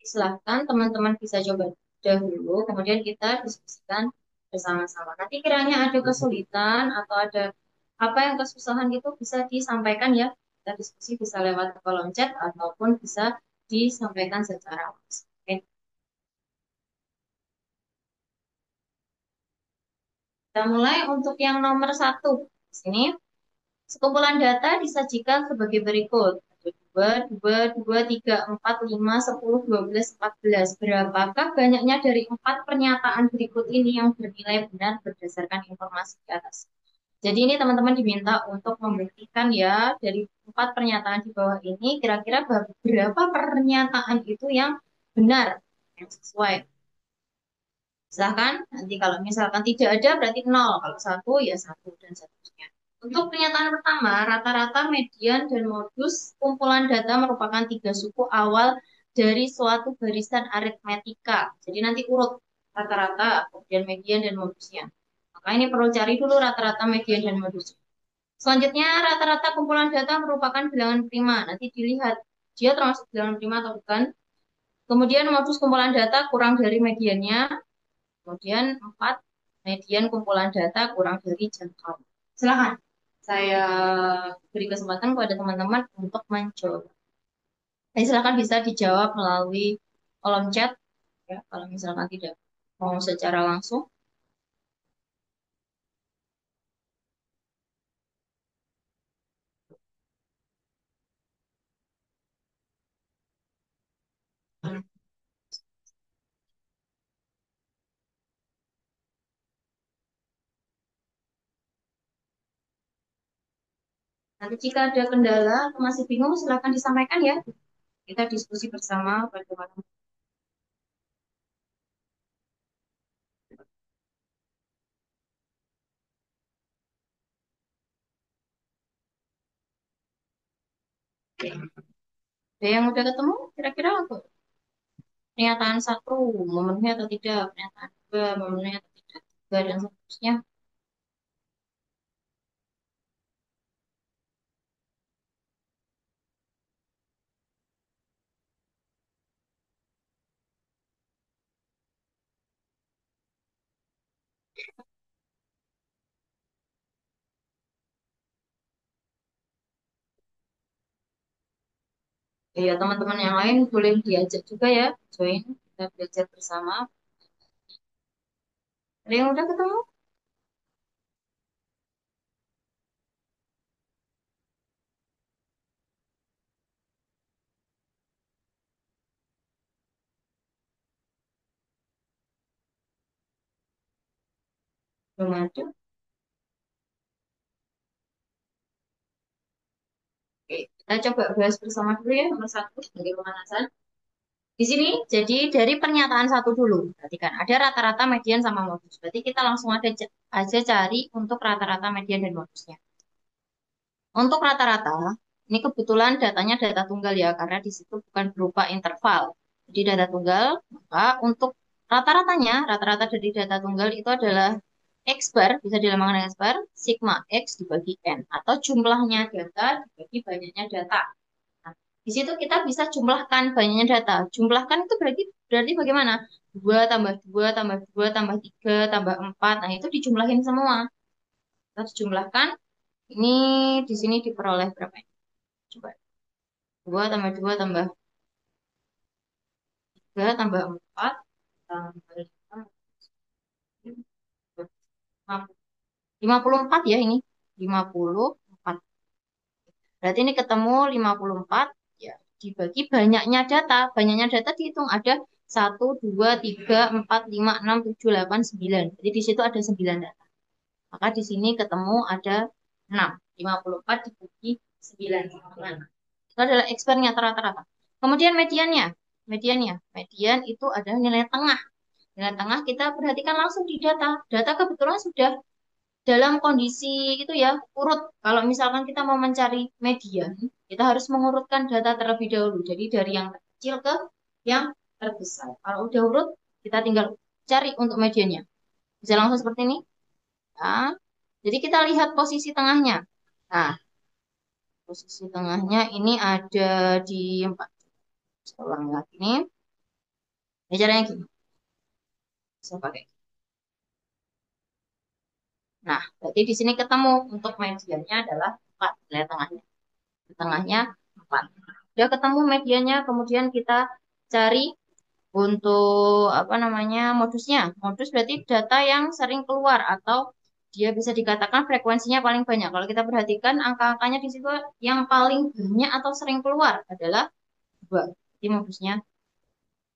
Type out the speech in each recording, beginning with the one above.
Silahkan teman-teman bisa coba dahulu, kemudian kita diskusikan bersama-sama. Nanti kiranya ada kesulitan atau ada apa yang kesusahan itu bisa disampaikan ya. Kita diskusi bisa lewat kolom chat ataupun bisa disampaikan secara langsung. Oke. Kita mulai untuk yang nomor satu. Di sini, sekumpulan data disajikan sebagai berikut. Ada 2, 2, 2, 3, 4, 5, 10, 12, 14. Berapakah banyaknya dari empat pernyataan berikut ini yang bernilai benar berdasarkan informasi di atas? Jadi ini teman-teman diminta untuk membuktikan ya dari empat pernyataan di bawah ini kira-kira berapa pernyataan itu yang benar, yang sesuai. Silahkan, nanti kalau misalkan tidak ada berarti nol, kalau satu ya satu dan seterusnya. Untuk pernyataan pertama, rata-rata median dan modus kumpulan data merupakan tiga suku awal dari suatu barisan aritmetika. Jadi nanti urut rata-rata, kemudian median dan modusnya. Maka ini perlu cari dulu rata-rata median dan modusnya. Selanjutnya, rata-rata kumpulan data merupakan bilangan prima. Nanti dilihat dia termasuk bilangan prima atau bukan. Kemudian modus kumpulan data kurang dari mediannya. Kemudian 4, median kumpulan data kurang dari jangkauan. Silakan, saya beri kesempatan kepada teman-teman untuk mencoba. Jadi silakan bisa dijawab melalui kolom chat, ya, kalau misalkan tidak mau secara langsung. Nanti jika ada kendala atau masih bingung, silakan disampaikan ya. Kita diskusi bersama bagaimana. Ada yang udah ketemu, kira-kira apa? Pernyataan satu memenuhi atau tidak, pernyataan dua memenuhi atau tidak, tiga dan seterusnya. Ya, teman-teman yang lain boleh diajak juga ya, join, kita belajar bersama. Ada yang udah ketemu? Belum ada. Oke, kita coba bahas bersama dulu ya, nomor satu, sebagai pemanasan. Di sini, jadi dari pernyataan satu dulu, berarti kan ada rata-rata, median, sama modus. Berarti kita langsung aja cari untuk rata-rata, median, dan modusnya. Untuk rata-rata, ini kebetulan datanya data tunggal ya, karena di situ bukan berupa interval. Jadi data tunggal, maka untuk rata-ratanya, rata-rata dari data tunggal itu adalah X bar, bisa dilambangkan X bar, sigma X dibagi N, atau jumlahnya data dibagi banyaknya data. Nah, di situ kita bisa jumlahkan banyaknya data. Jumlahkan itu berarti bagaimana? 2 tambah 2 tambah 2 tambah 3 tambah 4. Nah, itu dijumlahin semua. Terus jumlahkan, ini di sini diperoleh berapa ini? Coba. 2 tambah 2 tambah 3 tambah 4 tambah 5, 54 ya ini. 54. Berarti ini ketemu 54 ya, dibagi banyaknya data. Banyaknya data dihitung ada 1, 2, 3, 4, 5, 6, 7, 8, 9. Jadi di situ ada 9 data. Maka di sini ketemu ada 6. 54 dibagi 9. Itu adalah ekspernya rata-rata. Kemudian mediannya. Median itu adalah nilai tengah. Nilai tengah kita perhatikan langsung di data. Data kebetulan sudah dalam kondisi itu ya urut. Kalau misalkan kita mau mencari median, kita harus mengurutkan data terlebih dahulu. Jadi dari yang kecil ke yang terbesar. Kalau udah urut, kita tinggal cari untuk mediannya. Bisa langsung seperti ini. Nah, jadi kita lihat posisi tengahnya. Nah, posisi tengahnya ini ada di 4. Saya ulang lagi nih. Ya, caranya gini. Saya pakai. Nah, berarti di sini ketemu untuk mediannya adalah 4. Lihat tengahnya. Di tengahnya 4. Udah ketemu mediannya, kemudian kita cari untuk apa namanya modusnya. Modus berarti data yang sering keluar atau dia bisa dikatakan frekuensinya paling banyak. Kalau kita perhatikan angka-angkanya di situ yang paling banyak atau sering keluar adalah 2. Jadi modusnya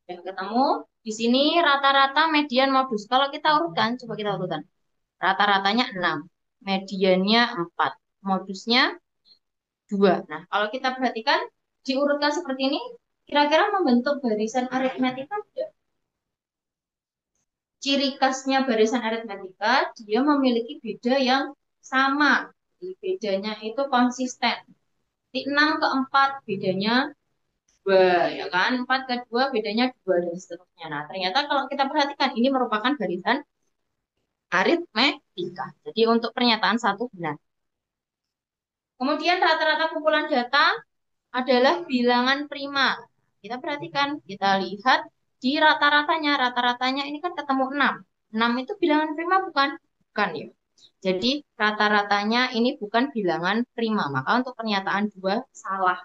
dan ketemu di sini rata-rata median modus. Kalau kita urutkan, coba kita urutkan. Rata-ratanya 6, mediannya 4, modusnya 2. Nah, kalau kita perhatikan diurutkan seperti ini, kira-kira membentuk barisan aritmetika tidak? Ciri khasnya barisan aritmetika, dia memiliki beda yang sama. Jadi bedanya itu konsisten. Di 6 ke 4 bedanya 2, ya kan? 4 ke 2 bedanya 2 dan seterusnya. Nah, ternyata kalau kita perhatikan ini merupakan barisan aritmetika. Jadi untuk pernyataan satu benar. Kemudian rata-rata kumpulan data adalah bilangan prima. Kita perhatikan, kita lihat di rata-ratanya ini kan ketemu 6. 6 itu bilangan prima bukan? Bukan ya. Jadi rata-ratanya ini bukan bilangan prima. Maka untuk pernyataan 2 salah.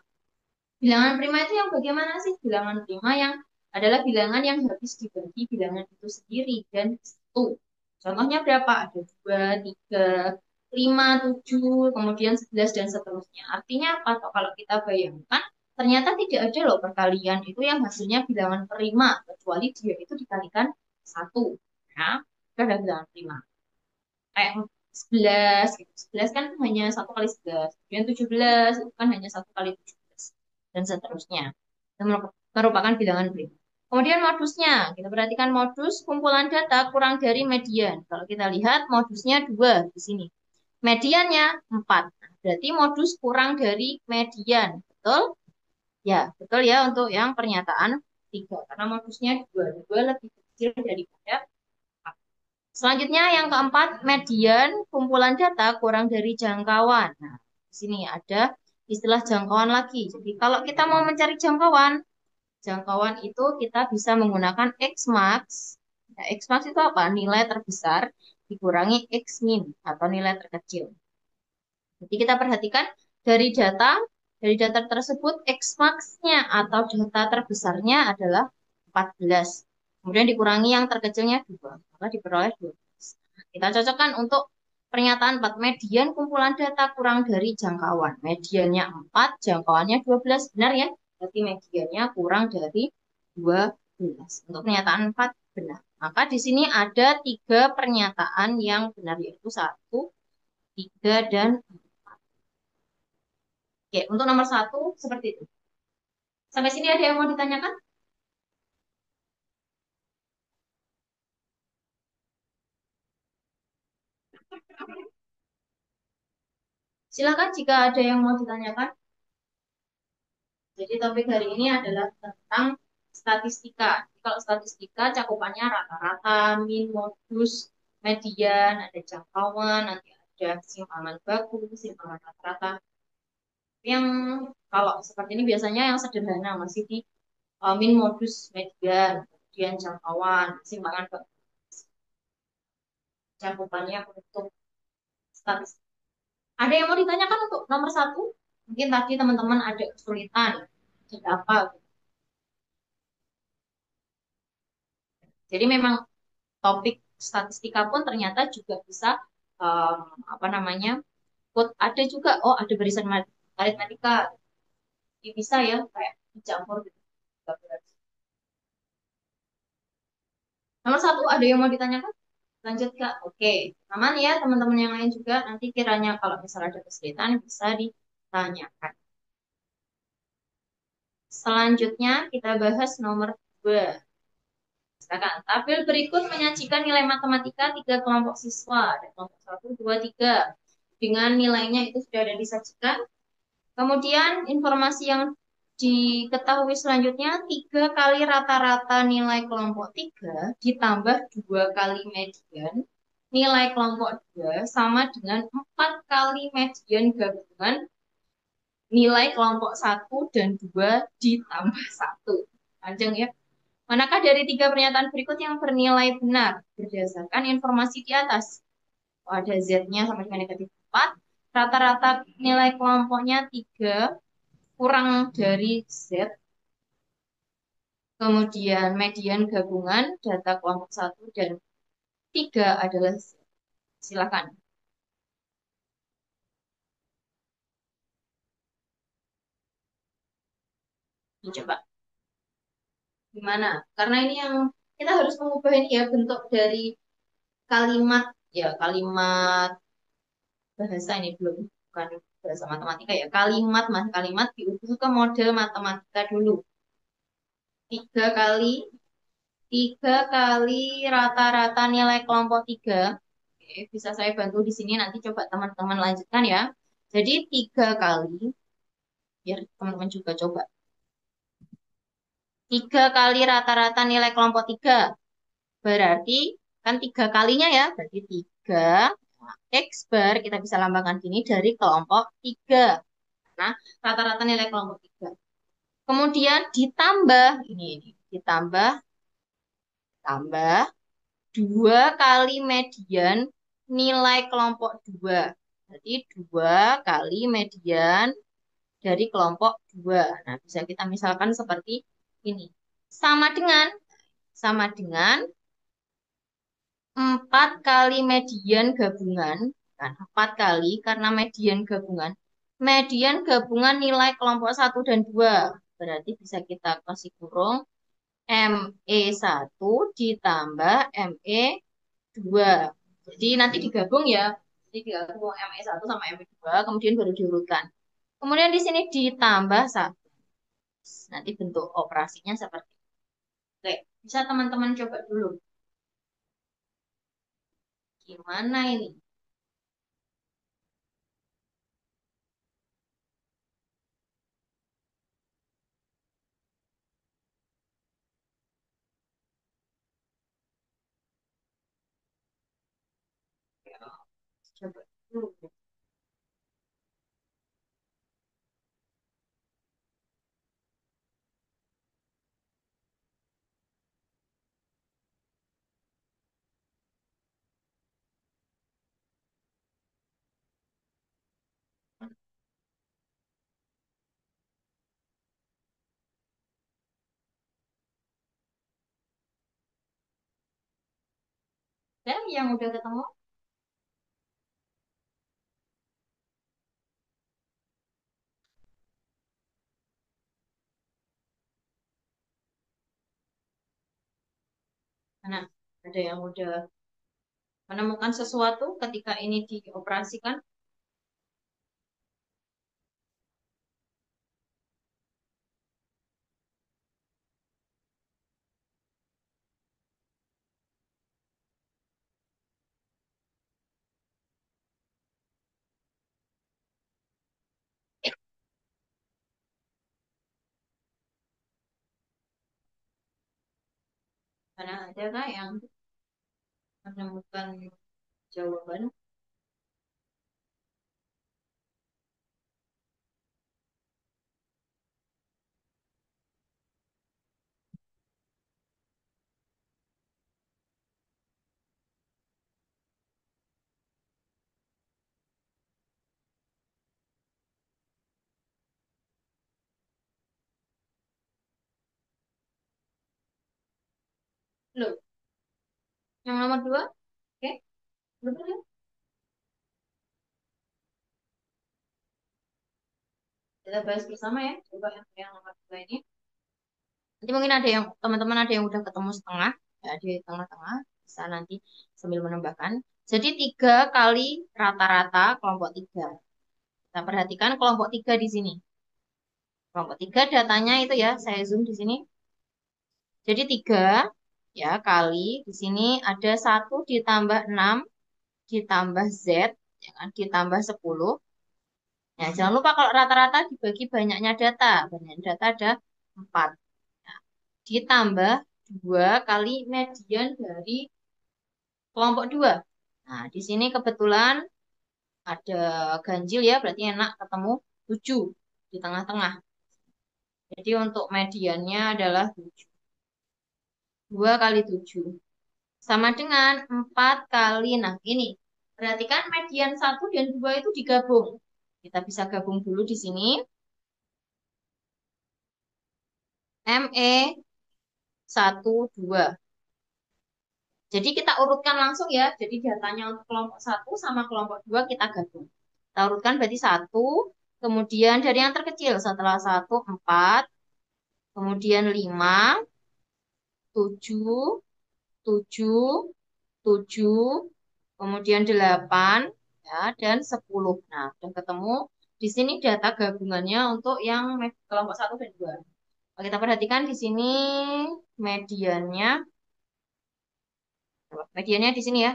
Bilangan prima itu yang bagaimana sih? Bilangan prima yang adalah bilangan yang habis dibagi bilangan itu sendiri dan satu. Contohnya berapa? Ada 2, 3, 5, 7, kemudian 11 dan seterusnya. Artinya apa? Kalau kita bayangkan, ternyata tidak ada loh perkalian itu yang hasilnya bilangan prima, kecuali dia itu dikalikan satu. Ya, itu ada bilangan prima. Kayak 11, gitu. 11 kan hanya 1 kali 11. Kemudian 17 itu kan hanya 1 kali 17 dan seterusnya. Itu merupakan bilangan prima. Kemudian modusnya, kita perhatikan modus kumpulan data kurang dari median. Kalau kita lihat modusnya 2 di sini. Mediannya 4. Berarti modus kurang dari median. Betul? Ya, betul ya untuk yang pernyataan 3. Karena modusnya 2. 2 lebih kecil daripada 4. Selanjutnya yang keempat, median kumpulan data kurang dari jangkauan. Nah, di sini ada istilah jangkauan lagi. Jadi kalau kita mau mencari jangkauan, jangkauan itu kita bisa menggunakan X-max. Nah, X-max itu apa? Nilai terbesar dikurangi X-min atau nilai terkecil. Jadi kita perhatikan dari data tersebut X-max-nya atau data terbesarnya adalah 14. Kemudian dikurangi yang terkecilnya 2, maka diperoleh 12. Kita cocokkan untuk pernyataan 4. Median kumpulan data kurang dari jangkauan. Mediannya 4, jangkauannya 12. Benar ya? Berarti mediannya kurang dari 12. Untuk pernyataan 4 benar. Maka di sini ada 3 pernyataan yang benar, yaitu 1, 3, dan 4. Oke, untuk nomor 1 seperti itu. Sampai sini ada yang mau ditanyakan? Silakan jika ada yang mau ditanyakan. Jadi topik hari ini adalah tentang statistika. Jadi, kalau statistika cakupannya rata-rata, min, modus, median, ada jangkauan, nanti ada simpangan baku, simpangan rata-rata. Yang kalau seperti ini biasanya yang sederhana masih di min, modus, median, kemudian jangkauan, simpangan baku. Cakupannya untuk statistika. Ada yang mau ditanyakan untuk nomor 1? Mungkin tadi teman-teman ada kesulitan. Jadi apa? Jadi memang topik statistika pun ternyata juga bisa um, apa namanya? Ada juga, oh ada barisan aritmetika. Jadi bisa ya kayak dicampur gitu. Nomor 1 ada yang mau ditanyakan? Lanjut Kak. Oke. Aman ya teman-teman yang lain juga. Nanti kiranya kalau misalnya ada kesulitan bisa ditanyakan. Selanjutnya kita bahas nomor 2. Silakan. Tabel berikut menyajikan nilai matematika 3 kelompok siswa. Ada kelompok 1, 2, 3. Dengan nilainya itu sudah ada disajikan. Kemudian informasi yang diketahui selanjutnya, 3 kali rata-rata nilai kelompok 3 ditambah 2 kali median nilai kelompok 2 sama dengan 4 kali median gabungan nilai kelompok 1 dan 2 ditambah 1. Panjang ya. Manakah dari tiga pernyataan berikut yang bernilai benar berdasarkan informasi di atas? Oh, ada Z-nya sama dengan negatif 4. Rata-rata nilai kelompoknya 3 kurang dari Z. Kemudian median gabungan data kelompok 1 dan 3 adalah Z. Silakan. Dicoba. Gimana? Karena ini yang kita harus mengubah ini ya bentuk dari kalimat ya kalimat bahasa ini belum bukan bahasa matematika ya kalimat mas kalimat diubah ke model matematika dulu 3 kali 3 kali rata-rata nilai kelompok 3. Oke, bisa saya bantu di sini nanti coba teman-teman lanjutkan ya. Jadi 3 kali biar teman-teman juga coba 3 kali rata-rata nilai kelompok 3 berarti kan 3 kalinya ya berarti 3 X bar kita bisa lambangkan gini dari kelompok 3. Nah, rata-rata nilai kelompok 3. Kemudian ditambah ini ditambah tambah 2 kali median nilai kelompok 2. Jadi 2 kali median dari kelompok 2. Nah, bisa kita misalkan seperti ini. Sama dengan sama dengan 4 kali median gabungan. Kan 4 kali karena median gabungan. Median gabungan nilai kelompok 1 dan 2. Berarti bisa kita kasih kurung ME1 ditambah ME2. Jadi nanti digabung ya. Jadi digabung ME1 sama ME2, kemudian baru diurutkan. Kemudian di sini ditambah 1. Nanti bentuk operasinya seperti itu. Oke, bisa teman-teman coba dulu. Gimana ini? Coba dulu. Dan yang udah ketemu, mana? Ada yang udah menemukan sesuatu ketika ini dioperasikan? Mana ada kah yang menemukan jawaban? Loh, yang nomor 2? Oke, belum ada. Kita bahas bersama ya. Coba yang nomor 2 ini. Nanti mungkin ada yang teman-teman ada yang udah ketemu setengah, ya di tengah-tengah bisa nanti sambil menambahkan. Jadi 3 kali rata-rata kelompok 3. Kita perhatikan kelompok 3 di sini. Kelompok 3 datanya itu ya, saya zoom di sini. Jadi 3 ya kali di sini ada 1 ditambah 6 ditambah Z ya kan, ditambah 10. Ya, jangan lupa kalau rata-rata dibagi banyaknya data. Banyak data ada 4. Nah, ditambah 2 kali median dari kelompok 2. Nah, di sini kebetulan ada ganjil ya, berarti enak ketemu 7 di tengah-tengah. Jadi untuk mediannya adalah 7. 2 kali 7. Sama dengan 4 kali. Nah, ini. Perhatikan median 1 dan 2 itu digabung. Kita bisa gabung dulu di sini. ME 1, 2. Jadi kita urutkan langsung ya. Jadi datanya untuk kelompok 1 sama kelompok 2 kita gabung. Kita urutkan berarti 1. Kemudian dari yang terkecil setelah 1, 4. Kemudian 5, 7, 7, 7, kemudian 8, ya, dan 10. Nah, sudah ketemu. Di sini data gabungannya untuk yang kelompok 1 dan 2. Kita perhatikan di sini mediannya. Mediannya di sini ya.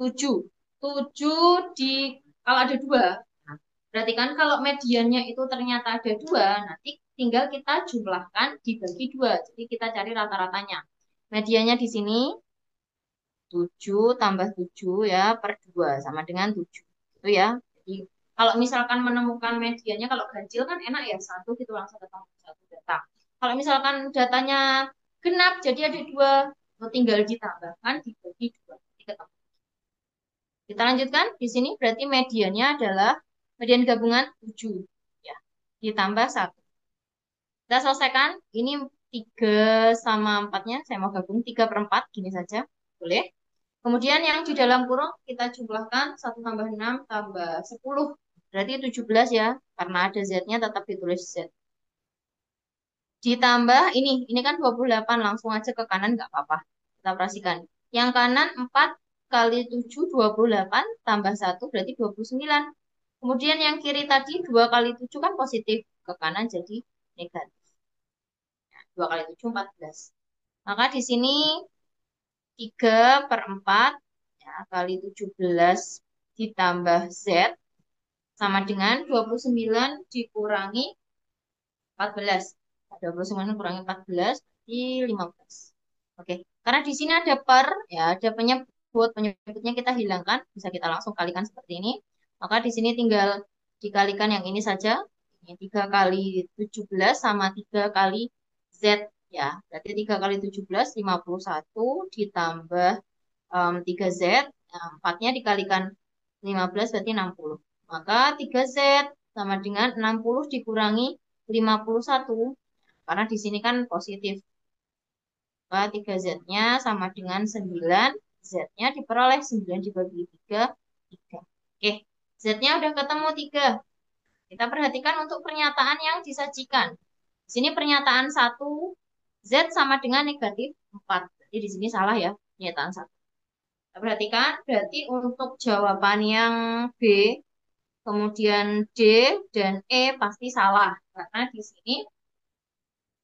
7. 7 di kalau ada 2. Nah, berarti kan kalau mediannya itu ternyata ada 2, nanti tinggal kita jumlahkan dibagi 2. Jadi kita cari rata-ratanya. Mediannya di sini 7 tambah 7 ya per 2 sama dengan 7. Itu ya. Jadi kalau misalkan menemukan mediannya, kalau ganjil kan enak ya, satu gitu langsung ketemu satu data. Kalau misalkan datanya genap jadi ada 2, tinggal ditambahkan dibagi 2. Jadi ketemu. Kita lanjutkan di sini berarti mediannya adalah median gabungan 7 ya. Ditambah 1. Kita selesaikan. Ini 3 sama 4-nya saya mau gabung 3 per 4 gini saja. Boleh? Kemudian yang di dalam kurung kita jumlahkan 1 tambah 6 tambah 10. Berarti 17 ya. Karena ada Z-nya tetap ditulis Z. Ditambah ini kan 28. Langsung aja ke kanan nggak apa-apa. Kita operasikan. Yang kanan 4 kali 7 28 tambah 1 berarti 29. Kemudian yang kiri tadi 2 kali 7 kan positif. Ke kanan jadi negatif. 2 kali 7 14. Maka di sini 3 per 4 ya, kali 17 ditambah Z sama dengan 29 dikurangi 14. 29 kurangi 14 di 15. Oke, karena di sini ada per, ya ada penyebut, penyebutnya kita hilangkan, bisa kita langsung kalikan seperti ini. Maka di sini tinggal dikalikan yang ini saja. Ini 3 kali 17 sama 3 kali Z ya. Berarti 3 kali 17 51 ditambah 3Z, nah, 4-nya dikalikan 15 berarti 60. Maka 3Z sama dengan 60 dikurangi 51. Karena di sini kan positif. Maka 3Z-nya sama dengan 9. Z-nya diperoleh 9 dibagi 3, 3. Oke, Z-nya udah ketemu 3. Kita perhatikan untuk pernyataan yang disajikan. Di sini pernyataan 1, Z sama dengan negatif 4. Jadi di sini salah ya, pernyataan 1. Kita perhatikan, berarti untuk jawaban yang B, kemudian D, dan E pasti salah. Karena di sini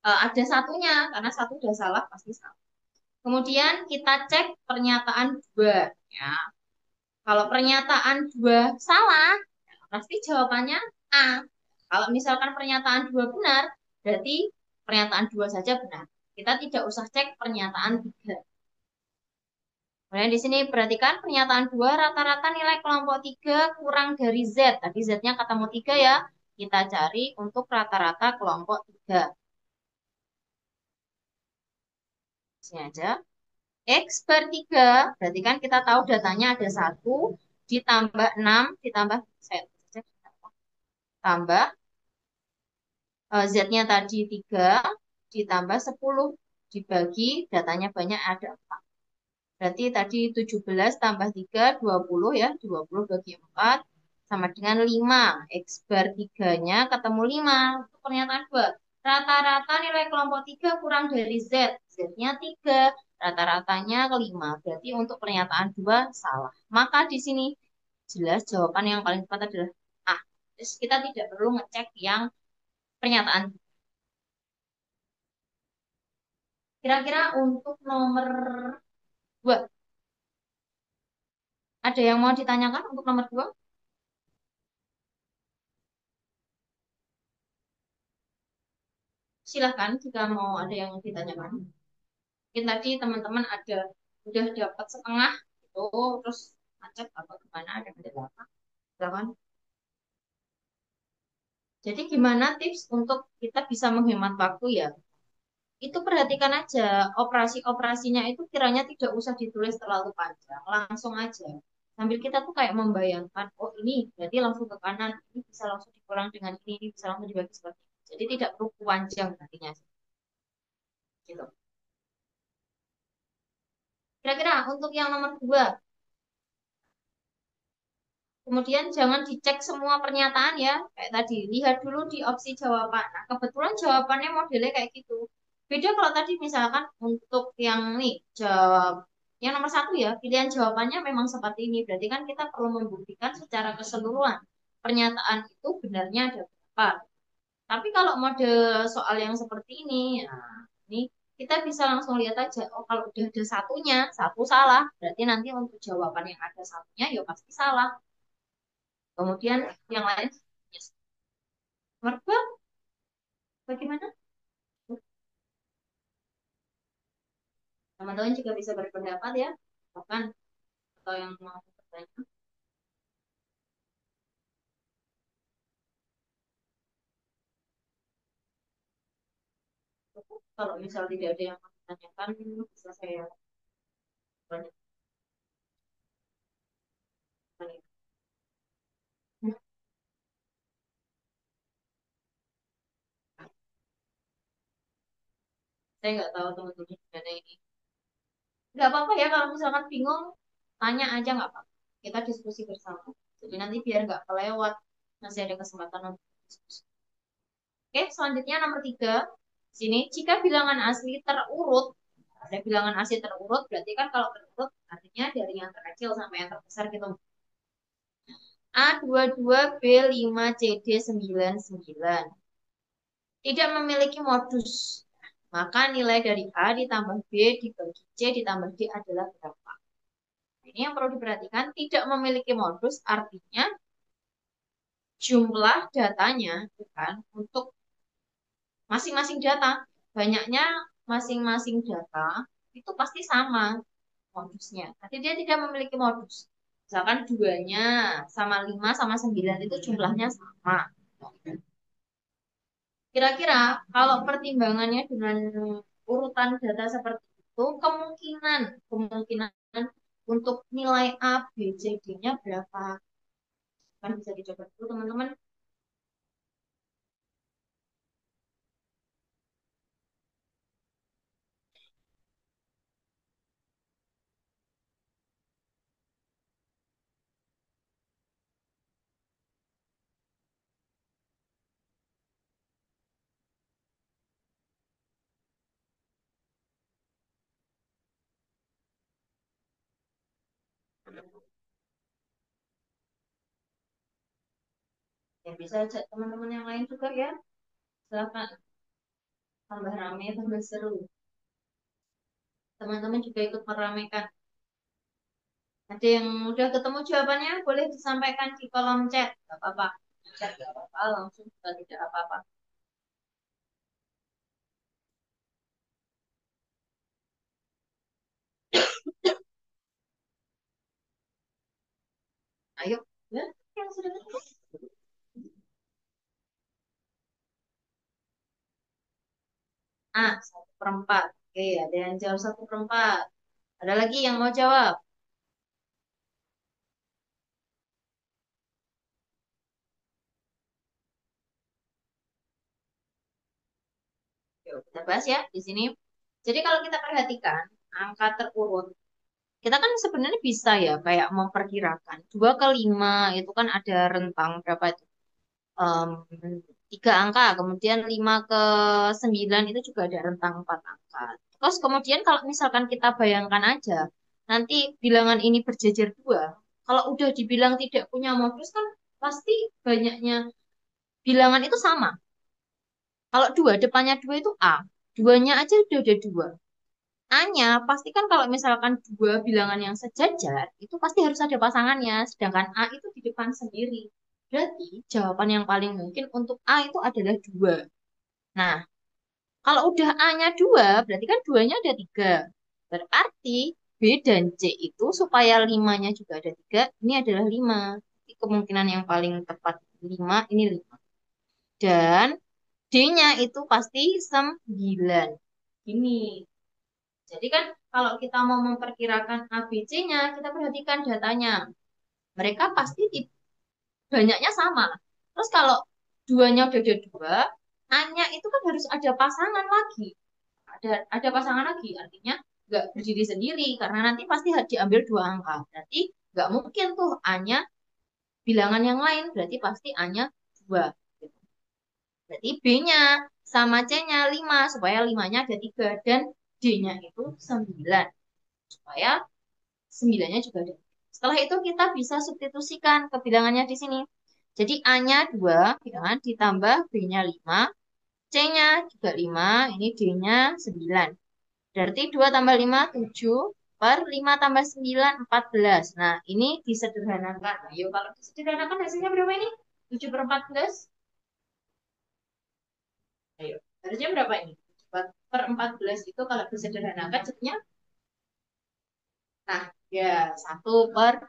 ada satunya, karena satu udah salah, pasti salah. Kemudian kita cek pernyataan 2. Ya. Kalau pernyataan 2 salah, ya, pasti jawabannya A. Kalau misalkan pernyataan 2 benar, berarti pernyataan 2 saja benar. Kita tidak usah cek pernyataan 3. Kemudian di sini perhatikan pernyataan 2 rata-rata nilai kelompok 3 kurang dari Z. Tadi Z-nya ketemu 3 ya. Kita cari untuk rata-rata kelompok 3. Sini aja. X per 3, berarti kan kita tahu datanya ada 1, ditambah 6, ditambah tambah Z-nya tadi 3, ditambah 10, dibagi datanya banyak ada 4. Berarti tadi 17 tambah 3, 20 ya. 20 bagi 4 sama dengan 5. X bar 3-nya ketemu 5. Itu pernyataan 2. Rata-rata nilai kelompok 3 kurang dari Z. Z-nya 3. Rata-ratanya ke 5. Berarti untuk pernyataan 2 salah. Maka di sini jelas jawaban yang paling tepat adalah A. Terus kita tidak perlu ngecek yang pernyataan. Kira-kira untuk nomor 2. Ada yang mau ditanyakan untuk nomor 2? Silahkan jika mau ada yang ditanyakan. Mungkin tadi teman-teman ada udah dapat setengah itu terus macet apa gimana ada kendala apa? Silahkan. Jadi gimana tips untuk kita bisa menghemat waktu ya? itu perhatikan aja operasi-operasinya itu kiranya tidak usah ditulis terlalu panjang, langsung aja. Sambil kita tuh kayak membayangkan, oh ini berarti langsung ke kanan, ini bisa langsung dikurang dengan ini bisa langsung dibagi seperti ini. Jadi tidak perlu panjang nantinya, gitu. Kira-kira untuk yang nomor dua, kemudian jangan dicek semua pernyataan ya, kayak tadi. Lihat dulu di opsi jawaban. Nah, kebetulan jawabannya modelnya kayak gitu. Beda kalau tadi misalkan untuk yang nih, jawab yang nomor satu ya, pilihan jawabannya memang seperti ini. Berarti kan kita perlu membuktikan secara keseluruhan. Pernyataan itu benarnya ada berapa. Tapi kalau mode soal yang seperti ini, nah, ini kita bisa langsung lihat aja, oh kalau udah ada satunya, satu salah, berarti nanti untuk jawaban yang ada satunya ya pasti salah. Kemudian yang lain, yes. Nomor dua, bagaimana? Teman-teman juga bisa berpendapat ya, bahkan atau yang mau bertanya. Kalau misal tidak ada yang mau ditanyakan, bisa saya banyak. Saya nggak tahu teman-teman gimana ini. Nggak apa-apa ya kalau misalkan bingung, tanya aja nggak apa-apa. Kita diskusi bersama. Jadi nanti biar nggak kelewat, masih ada kesempatan untuk diskusi. Oke, selanjutnya nomor tiga. Sini, jika bilangan asli terurut, ada bilangan asli terurut, berarti kan kalau terurut artinya dari yang terkecil sampai yang terbesar gitu. A22, B5, CD99. Tidak memiliki modus. Maka nilai dari A ditambah B dibagi C ditambah D adalah berapa? Ini yang perlu diperhatikan, tidak memiliki modus artinya jumlah datanya bukan untuk masing-masing data, banyaknya masing-masing data itu pasti sama modusnya. Tapi dia tidak memiliki modus. Misalkan duanya sama 5 sama 9 itu jumlahnya sama. Kira-kira kalau pertimbangannya dengan urutan data seperti itu, kemungkinan kemungkinan untuk nilai A, B, C, D-nya berapa? Kan bisa dicoba dulu teman-teman. Ya bisa ajak teman-teman yang lain juga ya. Silakan, tambah rame, tambah seru. Teman-teman juga ikut meramaikan. Ada yang udah ketemu jawabannya, boleh disampaikan di kolom chat. Gak apa-apa. Chat gak apa-apa, langsung juga tidak apa-apa. Ayo. Ya, yang sudah ketemu. Ah, 1/4. Oke, ada yang jawab 1/4. Ada lagi yang mau jawab? Yuk, kita bahas ya di sini. Jadi kalau kita perhatikan angka terurut, kita kan sebenarnya bisa ya kayak memperkirakan 2 ke 5 itu kan ada rentang berapa itu? Em, 3 angka, kemudian 5 ke 9 itu juga ada rentang 4 angka. Terus kemudian kalau misalkan kita bayangkan aja, nanti bilangan ini berjejer dua, kalau udah dibilang tidak punya modus kan pasti banyaknya bilangan itu sama. Kalau dua, depannya dua itu A, duanya aja udah ada dua. A-nya pasti kan kalau misalkan dua bilangan yang sejajar, itu pasti harus ada pasangannya, sedangkan A itu di depan sendiri. Berarti jawaban yang paling mungkin untuk A itu adalah dua. Nah, kalau udah A-nya dua, berarti kan duanya ada tiga. Berarti B dan C itu supaya limanya juga ada tiga, ini adalah lima. Jadi kemungkinan yang paling tepat lima, ini lima. Dan D-nya itu pasti 9. Ini. Jadi kan kalau kita mau memperkirakan ABC-nya, kita perhatikan datanya. Mereka pasti banyaknya sama. Terus kalau duanya udah ada dua, A-nya itu kan harus ada pasangan lagi. Ada pasangan lagi, artinya nggak berdiri sendiri, karena nanti pasti harus diambil dua angka. Berarti nggak mungkin tuh A-nya bilangan yang lain, berarti pasti A-nya dua. Berarti B-nya sama C-nya 5 supaya 5-nya ada 3 dan D-nya itu 9 supaya 9-nya juga ada. Setelah itu kita bisa substitusikan ke bilangannya di sini. Jadi A-nya 2 ya kan, ditambah B-nya 5, C-nya juga 5, ini D-nya 9. Berarti 2 tambah 5 7 per 5 tambah 9 14. Nah, ini disederhanakan. Ayo kalau disederhanakan hasilnya berapa ini? 7 per 14. Ayo, harusnya berapa ini? 4 per 14 itu kalau disederhanakan jadinya, nah, ya 1/2.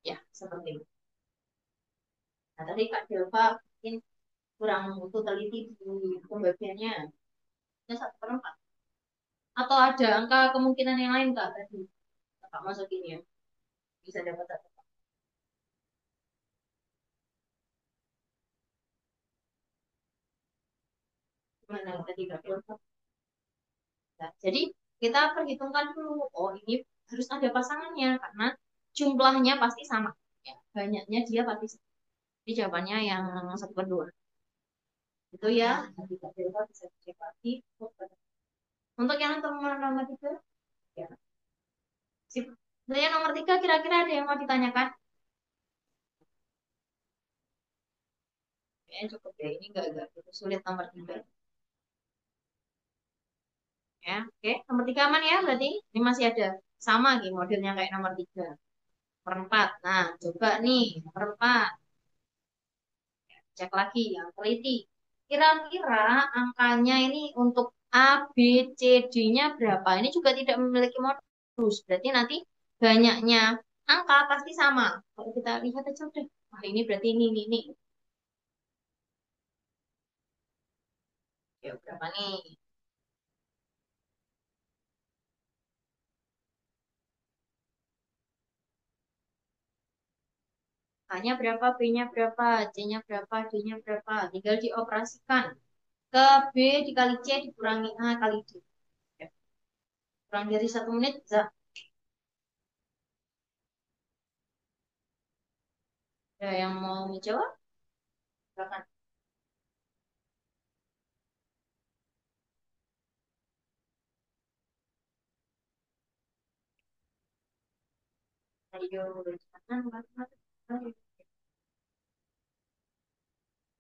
Ya, seperti itu. Nah, tadi Kak Delva mungkin kurang untuk teliti di pembagiannya. Ini 1/4. Atau ada angka kemungkinan yang lain Kak tadi? Kakak masukin ya. Bisa dapat satu. Gimana tadi Kak Delva? Nah, jadi kita perhitungkan dulu. Oh, ini harus ada pasangannya karena jumlahnya pasti sama. Ya, banyaknya dia pasti sama. Jadi jawabannya yang 1/2. Itu ya, nanti Kak Delta bisa cek lagi. Untuk yang nomor nomor tiga, ya. Sip. Untuk yang nomor tiga, kira-kira ada yang mau ditanyakan? Kayaknya cukup ya, ini enggak begitu sulit nomor tiga. Ya, oke. Nomor tiga aman ya, berarti ini masih ada sama gitu modelnya kayak nomor tiga. Perempat. Nah, coba nih, perempat. Cek lagi yang teliti. Kira-kira angkanya ini untuk A, B, C, D-nya berapa? Ini juga tidak memiliki modus. Berarti nanti banyaknya angka pasti sama. Kalau kita lihat aja udah. Wah, ini berarti ini. Ya, berapa nih? A-nya berapa, B-nya berapa, C-nya berapa, D-nya berapa. Tinggal dioperasikan. Ke B dikali C dikurangi A kali D. Ya, kurang dari 1 menit bisa. Ada yang mau menjawab? Silakan. Ayo,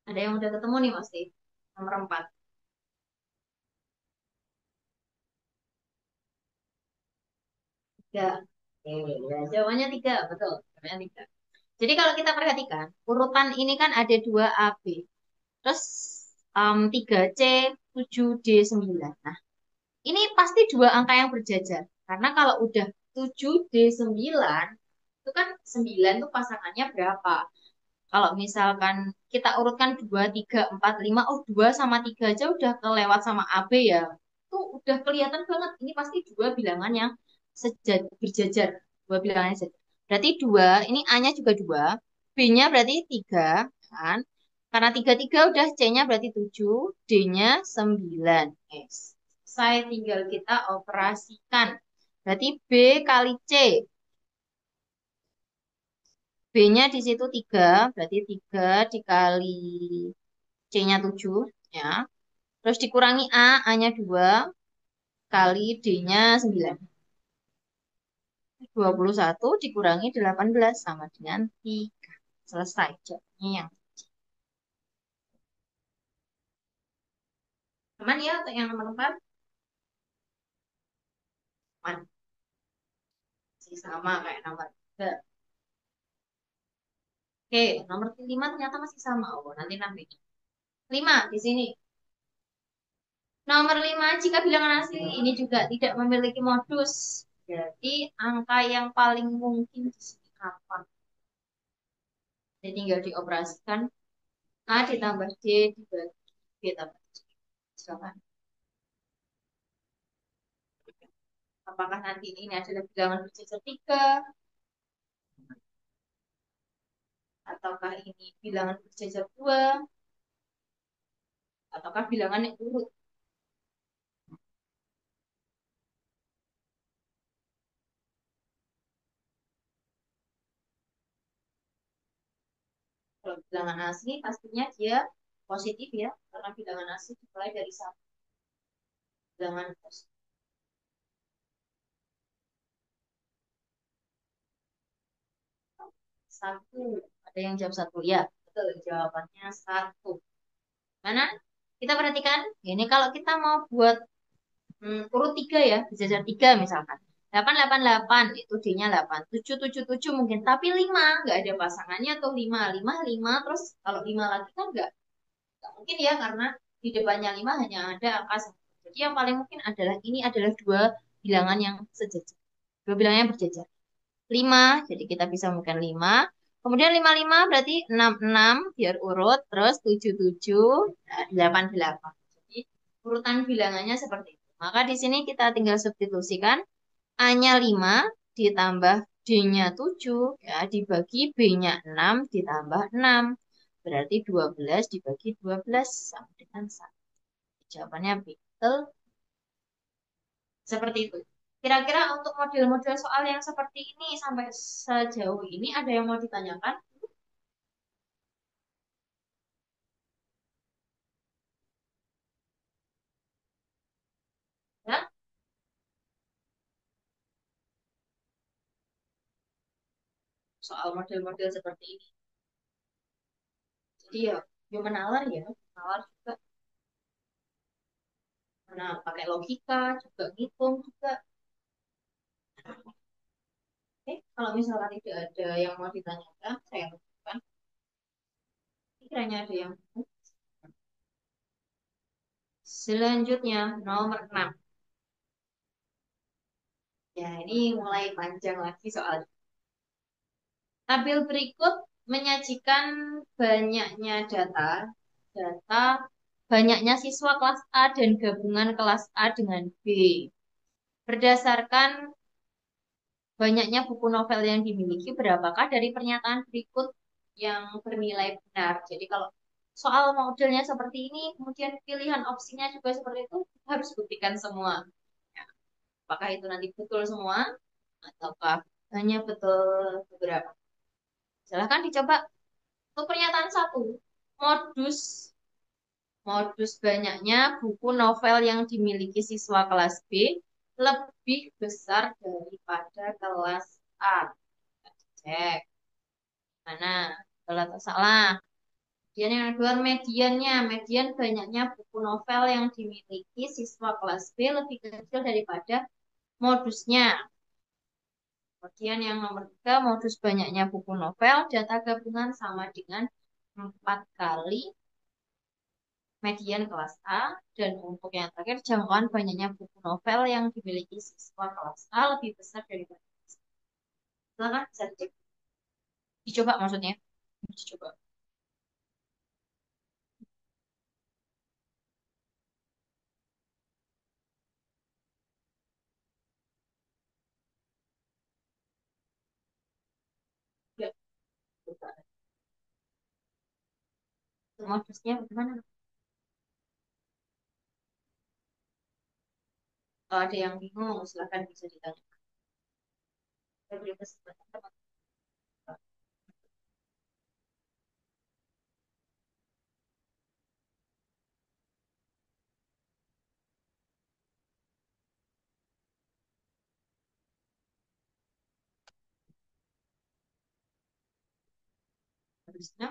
ada yang udah ketemu nih Mas Steve? Nomor 4. Tiga. Oke, ya, jawabannya tiga, betul. Jawabannya tiga. Jadi kalau kita perhatikan, urutan ini kan ada dua AB. Terus 3C, 7D, 9. Nah, ini pasti dua angka yang berjajar. Karena kalau udah 7D9, itu kan 9 tuh pasangannya berapa? Kalau misalkan kita urutkan 2, 3, 4, 5, oh 2 sama 3 aja udah kelewat sama AB ya. Itu udah kelihatan banget. Ini pasti dua bilangan yang berjajar. Dua bilangannya sejajar. Berarti 2, ini A-nya juga 2. B-nya berarti 3, kan? Karena 3, 3 udah C-nya berarti 7, D-nya 9. Yes. Saya tinggal kita operasikan. Berarti B kali C. B-nya di situ 3, berarti 3 dikali C-nya 7, ya. Terus dikurangi A, A-nya 2, kali D-nya 9. 21 dikurangi 18 sama dengan 3. Selesai jawabnya yang aman ya untuk yang nomor 4? Aman. Masih sama kayak nomor 3. Oke, nomor 5 ternyata masih sama. Oh, nanti nanti. 5 di sini. Nomor 5 jika bilangan asli ini juga tidak memiliki modus. Jadi angka yang paling mungkin di sini apa? Jadi tinggal dioperasikan A ditambah D dibagi B tambah C. Silakan. Apakah nanti ini adalah bilangan berjejer tiga, ataukah ini bilangan berjejer dua, ataukah bilangan yang urut. Kalau bilangan asli pastinya dia positif ya, karena bilangan asli dimulai dari satu. Bilangan positif. Satu. Ada yang jawab satu ya. Betul, jawabannya satu. Mana? Kita perhatikan. Ini kalau kita mau buat urut tiga ya, berjajar tiga misalkan. 888 itu D-nya 8. 777 mungkin. Tapi 5 nggak ada pasangannya tuh 5. 5, 5. Terus kalau 5 lagi kan nggak mungkin ya, karena di depannya 5 hanya ada angka satu. Jadi yang paling mungkin adalah ini adalah dua bilangan yang sejajar. Dua bilangan yang berjajar. 5, jadi kita bisa mungkin 5. Kemudian 55 berarti 66 biar urut, terus 77, 88. Jadi urutan bilangannya seperti itu. Maka di sini kita tinggal substitusikan A-nya 5 ditambah D-nya 7 ya dibagi B-nya 6 ditambah 6. Berarti 12 dibagi 12 sama dengan 1. Jawabannya betul seperti itu. Kira-kira untuk model-model soal yang seperti ini sampai sejauh ini ada yang mau ditanyakan? Ya, soal model-model seperti ini. Jadi ya, ya menalar ya, menalar juga. Nah, pakai logika juga, ngitung juga. Oke, kalau misalkan tidak ada yang mau ditanyakan, saya lakukan. Kiranya ada yang selanjutnya nomor 6. Ya, ini mulai panjang lagi soal. Tabel berikut menyajikan banyaknya data banyaknya siswa kelas A dan gabungan kelas A dengan B. Berdasarkan banyaknya buku novel yang dimiliki, berapakah dari pernyataan berikut yang bernilai benar? Jadi kalau soal modelnya seperti ini, kemudian pilihan opsinya juga seperti itu, harus buktikan semua. Ya, apakah itu nanti betul semua, ataukah hanya betul beberapa? Silahkan dicoba. Untuk pernyataan satu, modus modus banyaknya buku novel yang dimiliki siswa kelas B lebih besar daripada kelas A. Cek. Mana? Betul atau salah? Kemudian yang kedua, median banyaknya buku novel yang dimiliki siswa kelas B lebih kecil daripada modusnya. Kemudian yang nomor tiga, modus banyaknya buku novel, data gabungan sama dengan 4 kali median kelas A. Dan untuk yang terakhir, jangkauan banyaknya buku novel yang dimiliki siswa kelas A lebih besar daripada kelas A. Silakan bisa dicek. Dicoba maksudnya. Dicoba. Ya, coba. Untuk modusnya bagaimana? Kalau ada yang bingung, silakan bisa ditanya. Saya beri kesempatan teman-teman. Modusnya,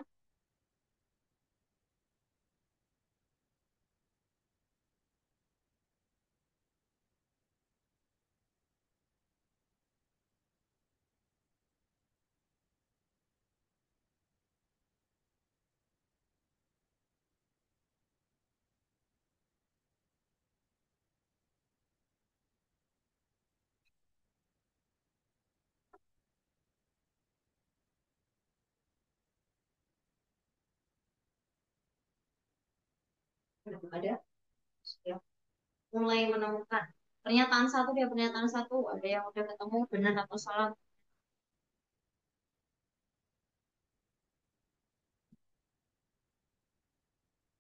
belum ada. Sudah mulai menemukan. Pernyataan satu dia pernyataan satu. Ada yang udah ketemu benar atau salah?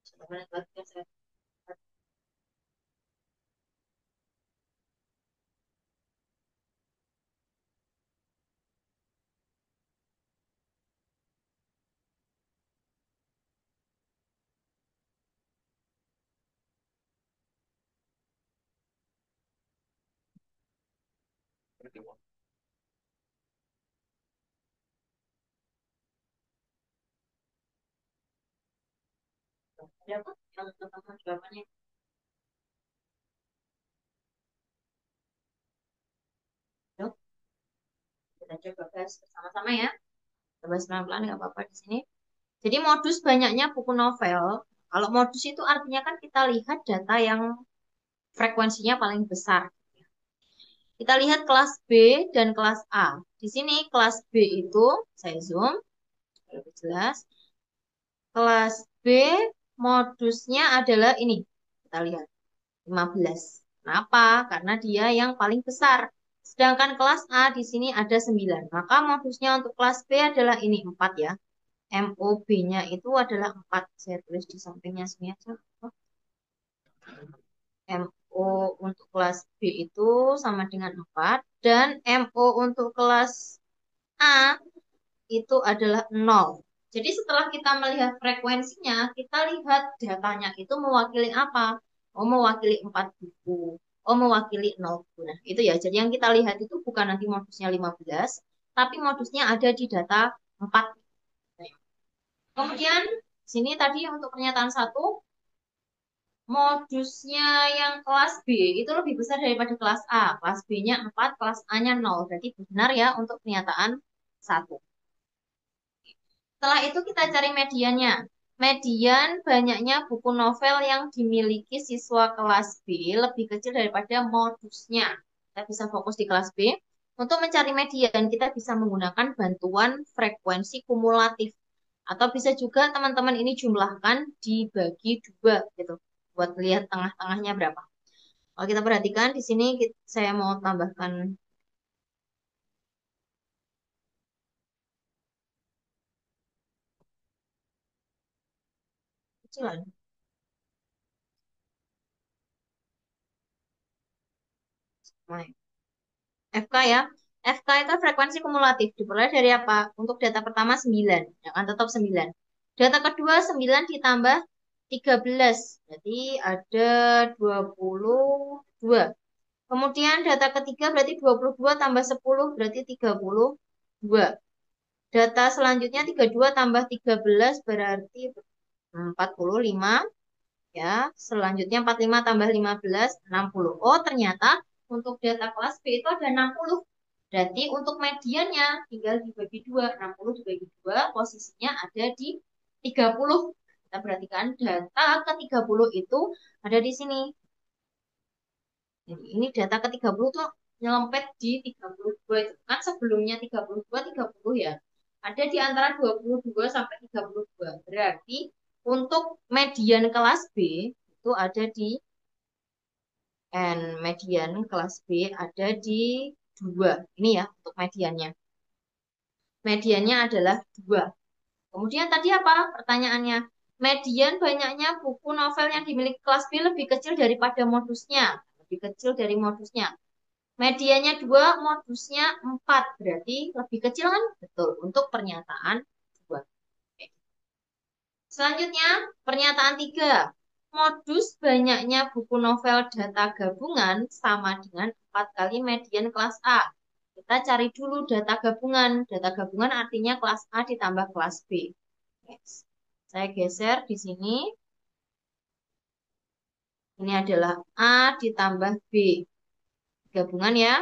Satu menit lagi ya, saya. Ada apa? Yang ketemu jawabannya. Yuk, kita coba bahas bersama-sama ya. Coba pelan-pelan nggak apa-apa di sini. Jadi modus banyaknya buku novel. Kalau modus itu artinya kan kita lihat data yang frekuensinya paling besar. Kita lihat kelas B dan kelas A. Di sini kelas B itu, saya zoom, lebih jelas. Kelas B modusnya adalah ini. Kita lihat, 15. Kenapa? Karena dia yang paling besar. Sedangkan kelas A di sini ada 9. Maka modusnya untuk kelas B adalah ini 4 ya. MOB-nya itu adalah 4. Saya tulis di sampingnya sini aja. MO untuk kelas B itu sama dengan 4. Dan MO untuk kelas A itu adalah 0. Jadi setelah kita melihat frekuensinya, kita lihat datanya itu mewakili apa? Oh, mewakili 4 buku. Oh, mewakili 0 buku. Nah, itu ya. Jadi yang kita lihat itu bukan nanti modusnya 15, tapi modusnya ada di data 4. Kemudian, sini tadi untuk pernyataan satu, modusnya yang kelas B itu lebih besar daripada kelas A. Kelas B-nya 4, kelas A-nya 0. Berarti benar ya untuk pernyataan satu. Setelah itu kita cari mediannya. Median banyaknya buku novel yang dimiliki siswa kelas B lebih kecil daripada modusnya. Kita bisa fokus di kelas B. Untuk mencari median, kita bisa menggunakan bantuan frekuensi kumulatif. Atau bisa juga teman-teman ini jumlahkan dibagi dua gitu. Buat lihat tengah-tengahnya berapa. Kalau kita perhatikan di sini saya mau tambahkan kecilan. FK ya. FK itu frekuensi kumulatif. Diperoleh dari apa? Untuk data pertama 9. Ya kan tetap 9. Data kedua 9 ditambah 13. Berarti ada 22. Kemudian data ketiga berarti 22 tambah 10 berarti 32. Data selanjutnya 32 tambah 13 berarti 45. Ya, selanjutnya 45 tambah 15, 60. Oh, ternyata untuk data kelas B itu ada 60. Berarti untuk mediannya tinggal dibagi 2. 60 dibagi 2, posisinya ada di 30. Kita perhatikan data ke-30 itu ada di sini. Jadi ini data ke-30 tuh nyelempet di 32 itu. Kan sebelumnya 32, 30 ya. Ada di antara 22 sampai 32. Berarti untuk median kelas B itu ada di N. Median kelas B ada di 2. Ini ya untuk mediannya. Mediannya adalah 2. Kemudian tadi apa pertanyaannya? Median banyaknya buku novel yang dimiliki kelas B lebih kecil daripada modusnya. Lebih kecil dari modusnya. Mediannya 2, modusnya 4. Berarti lebih kecil kan? Betul. Untuk pernyataan 2. Selanjutnya, pernyataan 3. Modus banyaknya buku novel data gabungan sama dengan 4 kali median kelas A. Kita cari dulu data gabungan. Data gabungan artinya kelas A ditambah kelas B. Yes. Saya geser di sini. Ini adalah A ditambah B. Gabungan ya.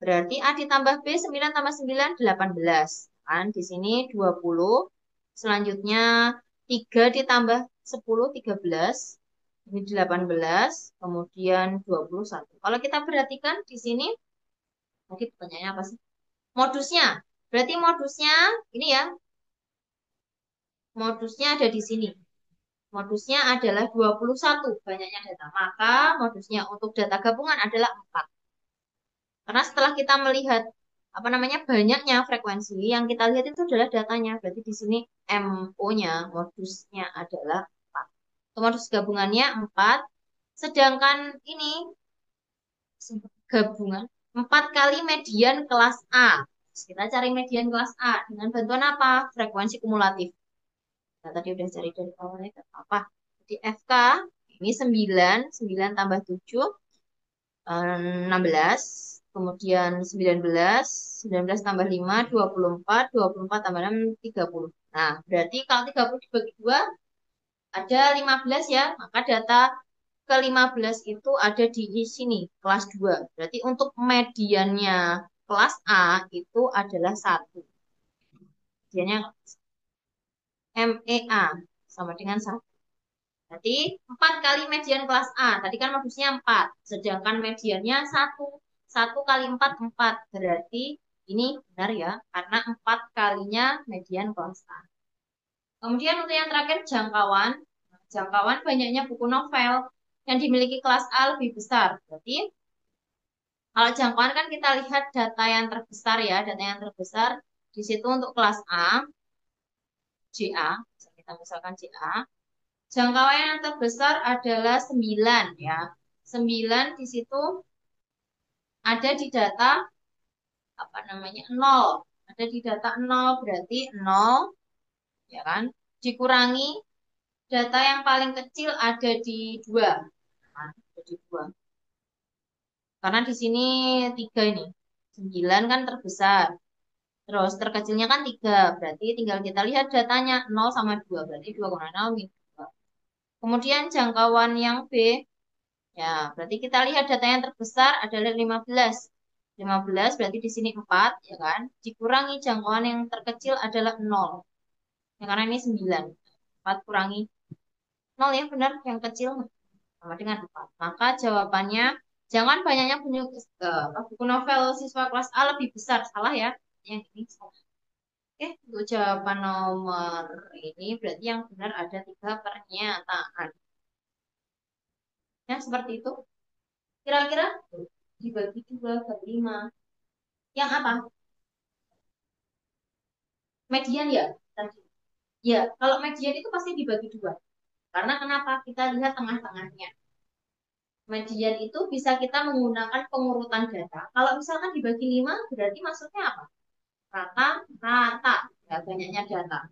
Berarti A ditambah B, 9 tambah 9, 18. Kan di sini 20. Selanjutnya 3 ditambah 10, 13. Ini 18. Kemudian 21. Kalau kita perhatikan di sini, mungkin pertanyaannya apa sih? Modusnya. Berarti modusnya, ini ya, modusnya ada di sini. Modusnya adalah 21 banyaknya data. Maka modusnya untuk data gabungan adalah 4. Karena setelah kita melihat apa namanya banyaknya frekuensi, yang kita lihat itu adalah datanya. Berarti di sini MO-nya, modusnya adalah 4. Modus gabungannya 4. Sedangkan ini gabungan 4 kali median kelas A. Terus kita cari median kelas A dengan bantuan apa? Frekuensi kumulatif. Nah, tadi udah cari dari awalnya ke apa? Jadi FK ini 9, 9 tambah 7, 16, kemudian 19, 19 tambah 5, 24, 24 tambah 6, 30. Nah, berarti kalau 30 dibagi 2 ada 15 ya, maka data ke-15 itu ada di sini, kelas 2. Berarti untuk mediannya kelas A itu adalah 1. Mediannya MEA sama dengan 1. Berarti 4 kali median kelas A. Tadi kan modusnya 4. Sedangkan mediannya 1. 1 kali 4, 4. Berarti ini benar ya. Karena 4 kalinya median kelas A. Kemudian untuk yang terakhir jangkauan. Jangkauan banyaknya buku novel yang dimiliki kelas A lebih besar. Berarti kalau jangkauan kan kita lihat data yang terbesar ya. Data yang terbesar di situ untuk kelas A, JA. Kita misalkan JA. Jangkauan yang terbesar adalah 9 ya. 9 di situ ada di data apa namanya? 0. Ada di data 0 berarti 0 ya kan? Dikurangi data yang paling kecil ada di 2. Nah, ada di 2. Karena di sini 3 ini. 9 kan terbesar. Terus terkecilnya kan 3. Berarti tinggal kita lihat datanya 0 sama 2. Berarti 2,0 minus 2. Kemudian jangkauan yang B. Ya, berarti kita lihat data yang terbesar adalah 15. 15 berarti di sini 4, ya kan? Dikurangi jangkauan yang terkecil adalah 0. Ya, karena ini 9. 4 kurangi 0 ya, benar. Yang kecil sama dengan 4. Maka jawabannya, jangan banyaknya buku novel siswa kelas A lebih besar. Salah ya. Yang ini salah. Oke, untuk jawaban nomor ini berarti yang benar ada 3 pernyataan. Ya, seperti itu. Kira-kira dibagi 2 bagi 5. Yang apa? Median ya? Tadi. Ya, kalau median itu pasti dibagi 2. Karena kenapa? Kita lihat tengah-tengahnya. Median itu bisa kita menggunakan pengurutan data. Kalau misalkan dibagi 5, berarti maksudnya apa? Rata-rata. Ya, banyaknya data.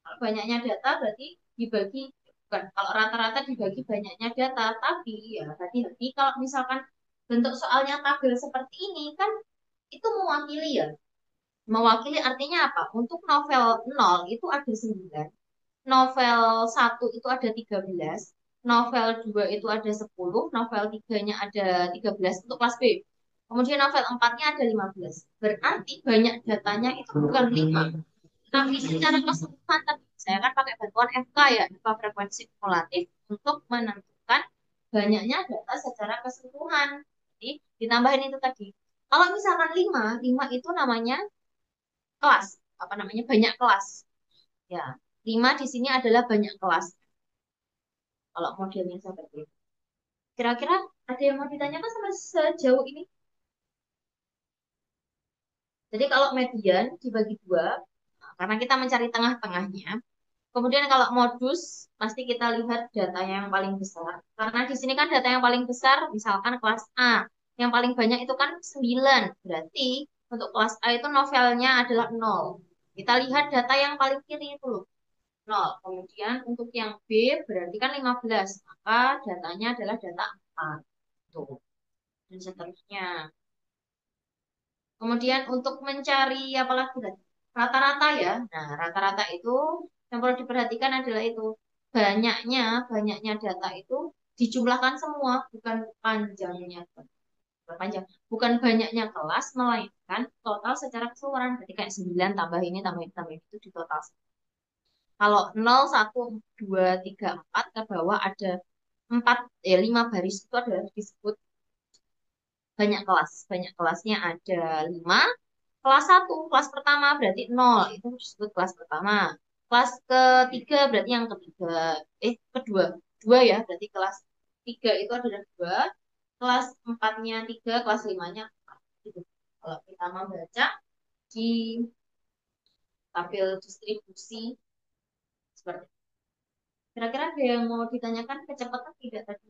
Kalau banyaknya data berarti dibagi, bukan. Kalau rata-rata dibagi banyaknya data. Tapi ya hati-hati kalau misalkan bentuk soalnya tabel seperti ini, kan itu mewakili ya. Mewakili artinya apa? Untuk novel 0 itu ada 9, novel 1 itu ada 13, novel 2 itu ada 10, novel 3-nya ada 13 untuk kelas B. Kemudian novel 4-nya ada 15. Berarti banyak datanya itu bukan 5. Tapi secara keseluruhan tadi saya kan pakai bantuan FK ya, FK frekuensi kumulatif untuk menentukan banyaknya data secara keseluruhan. Jadi ditambahin itu tadi. Kalau misalkan 5, 5 itu namanya kelas, apa namanya banyak kelas. Ya, 5 di sini adalah banyak kelas. Kalau modelnya seperti itu. Kira-kira ada yang mau ditanyakan sama sejauh ini? Jadi kalau median dibagi 2, nah, karena kita mencari tengah-tengahnya. Kemudian kalau modus, pasti kita lihat data yang paling besar. Karena di sini kan data yang paling besar, misalkan kelas A. Yang paling banyak itu kan 9. Berarti untuk kelas A itu novelnya adalah 0. Kita lihat data yang paling kiri itu loh. 0. Kemudian untuk yang B berarti kan 15. Maka datanya adalah data 4. Tuh. Dan seterusnya. Kemudian untuk mencari apa lagi tadi? Rata-rata ya. Nah, rata-rata itu yang perlu diperhatikan adalah itu. Banyaknya data itu dijumlahkan semua, bukan panjangnya. Bukan panjang. Bukan banyaknya kelas, melainkan total secara keseluruhan. Berarti kayak 9 tambah ini, tambah itu di total. Kalau 0, 1, 2, 3, 4 ke bawah ada 4, 5 baris itu adalah disebut banyak kelas. Banyak kelasnya ada 5. Kelas 1, kelas pertama berarti 0. Itu disebut kelas pertama. Kelas ketiga berarti yang ketiga, kedua, dua ya, berarti kelas tiga itu adalah dua, kelas empatnya tiga, kelas limanya empat. Gitu. Kalau kita mau baca di tabel distribusi seperti itu. Kira-kira ada yang mau ditanyakan kecepatan tidak tadi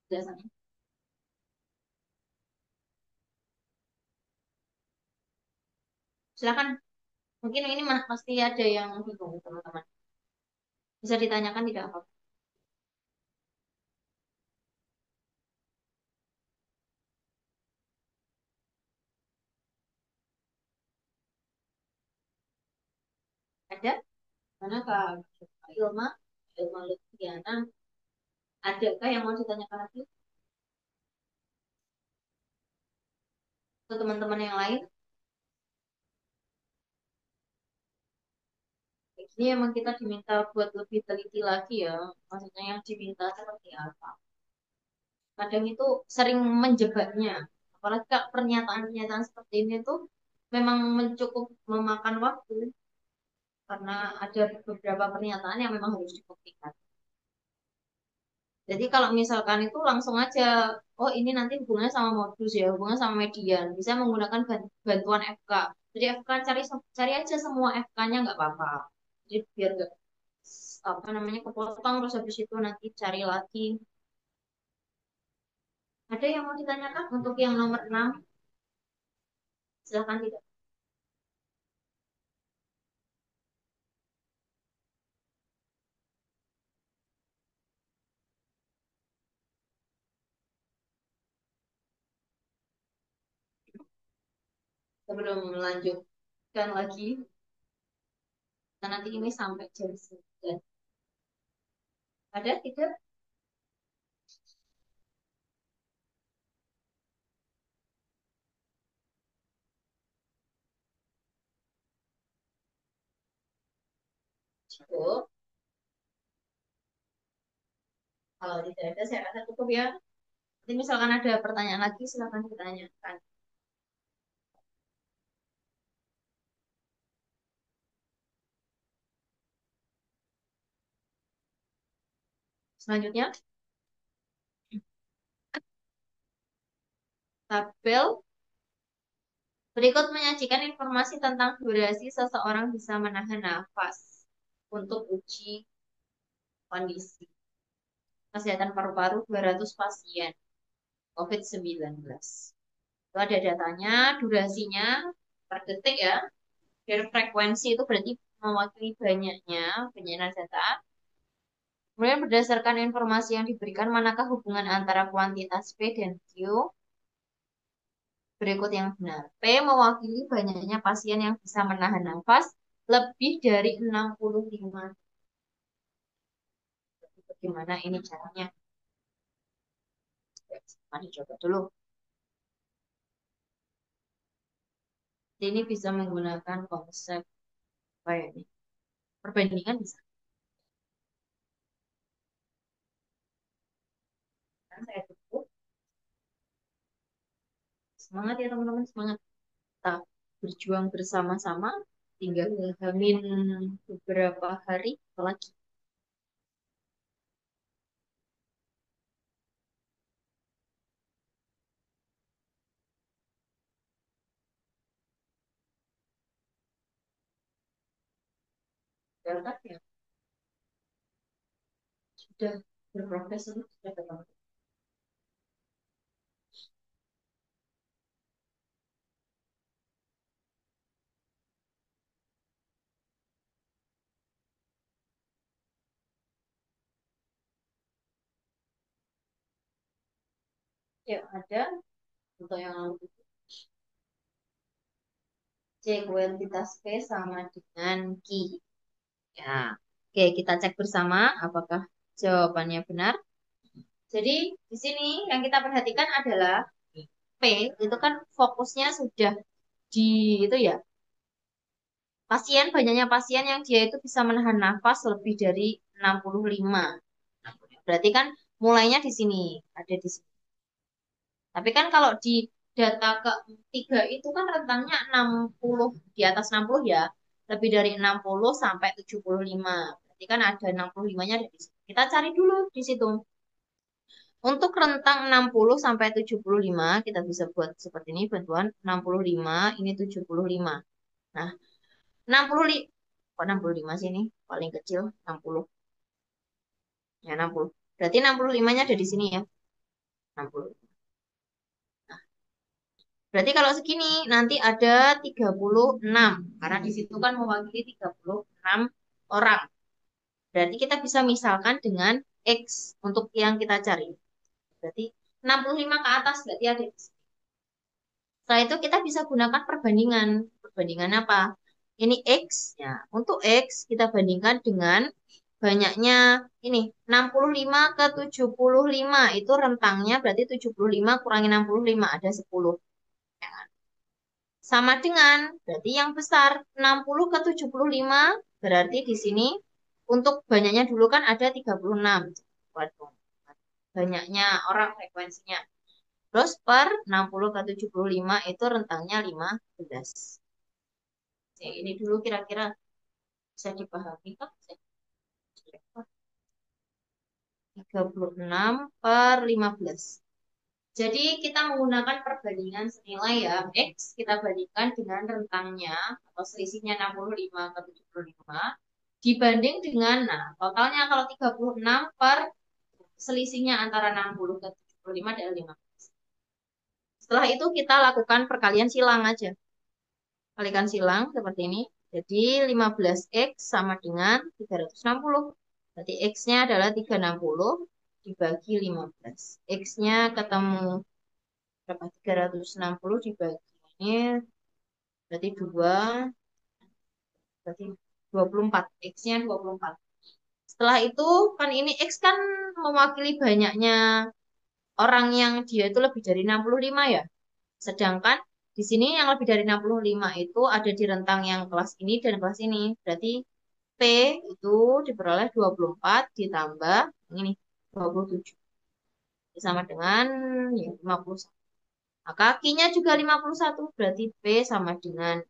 biasanya? Silakan. Mungkin ini pasti ada yang bingung teman-teman. Bisa ditanyakan tidak apa-apa. Ada? Mana Kak Ilma? Ilma Lutfiana. Adakah yang mau ditanyakan lagi ke teman-teman yang lain? Ini emang kita diminta buat lebih teliti lagi ya. Maksudnya yang diminta seperti apa. Kadang itu sering menjebaknya. Apalagi Kak, pernyataan-pernyataan seperti ini tuh memang mencukup memakan waktu. Karena ada beberapa pernyataan yang memang harus dibuktikan. Jadi kalau misalkan itu langsung aja, oh ini nanti hubungannya sama modus ya, hubungannya sama median, bisa menggunakan bantuan FK. Jadi FK cari aja semua FK-nya nggak apa-apa. Jadi biar nggak apa namanya kepotong terus habis itu nanti cari lagi. Ada yang mau ditanyakan untuk yang nomor 6? Silahkan tidak. Sebelum melanjutkan lagi, nah nanti ini sampai jam 9. Ada tidak? Cukup. Kalau tidak ada, saya rasa cukup ya. Nanti misalkan ada pertanyaan lagi, silahkan ditanyakan. Selanjutnya, tabel berikut menyajikan informasi tentang durasi seseorang bisa menahan nafas untuk uji kondisi kesehatan paru-paru 200 pasien COVID-19. Itu ada datanya, durasinya per detik ya. Dan frekuensi itu berarti mewakili banyaknya data. Kemudian berdasarkan informasi yang diberikan, manakah hubungan antara kuantitas P dan Q berikut yang benar. P mewakili banyaknya pasien yang bisa menahan nafas lebih dari 65. Bagaimana ini caranya? Mari coba dulu. Ini bisa menggunakan konsep apa ya ini? Perbandingan bisa. Kan saya cukup. Semangat ya teman-teman, semangat. Kita berjuang bersama-sama. Tinggal hamin beberapa hari lagi. Delta ya sudah berprogres ini sudah ketemu. Ya ada untuk yang C kuantitas P sama dengan Q. Ya, oke kita cek bersama apakah jawabannya benar. Jadi di sini yang kita perhatikan adalah P itu kan fokusnya sudah di itu ya pasien banyaknya pasien yang dia itu bisa menahan nafas lebih dari 65. Berarti kan mulainya di sini ada di sini. Tapi kan kalau di data ketiga itu kan rentangnya 60 di atas 60 ya. lebih dari 60 sampai 75. Berarti kan ada 65-nya ada di situ. Kita cari dulu di situ. Untuk rentang 60 sampai 75, kita bisa buat seperti ini, bantuan 65, ini 75. Nah, 65, kok 65 sih ini? Paling kecil 60. Ya, 60. Berarti 65-nya ada di sini ya. 60. Berarti kalau segini nanti ada 36. Karena di situ kan mewakili 36 orang. Berarti kita bisa misalkan dengan X untuk yang kita cari. Berarti 65 ke atas berarti ada di sini. Setelah itu kita bisa gunakan perbandingan. Perbandingan apa? Ini X. Ya, untuk X kita bandingkan dengan banyaknya ini 65 ke 75 itu rentangnya berarti 75 kurangi 65 ada 10. Ya kan? Sama dengan berarti yang besar 60 ke 75 berarti di sini untuk banyaknya dulu kan ada 36. Waduh, banyaknya orang frekuensinya. Terus per 60 ke 75 itu rentangnya 15. Oke, ini dulu kira-kira bisa dipahami kan? 36 per 15. Jadi kita menggunakan perbandingan senilai ya. X kita bandingkan dengan rentangnya atau selisihnya 65 ke 75 dibanding dengan, nah totalnya kalau 36 per selisihnya antara 60 ke 75 adalah 15. Setelah itu kita lakukan perkalian silang aja. Kalikan silang seperti ini. Jadi 15X sama dengan 360. Berarti X-nya adalah 360 dibagi 15. X-nya ketemu berapa? 360 dibagi ini berarti 2, berarti 24. X-nya 24. Setelah itu kan ini X kan mewakili banyaknya orang yang dia itu lebih dari 65 ya. Sedangkan di sini yang lebih dari 65 itu ada di rentang yang kelas ini dan kelas ini. Berarti P itu diperoleh 24 ditambah ini 27. Sama dengan ya, 51. Maka Q-nya juga 51. Berarti P sama dengan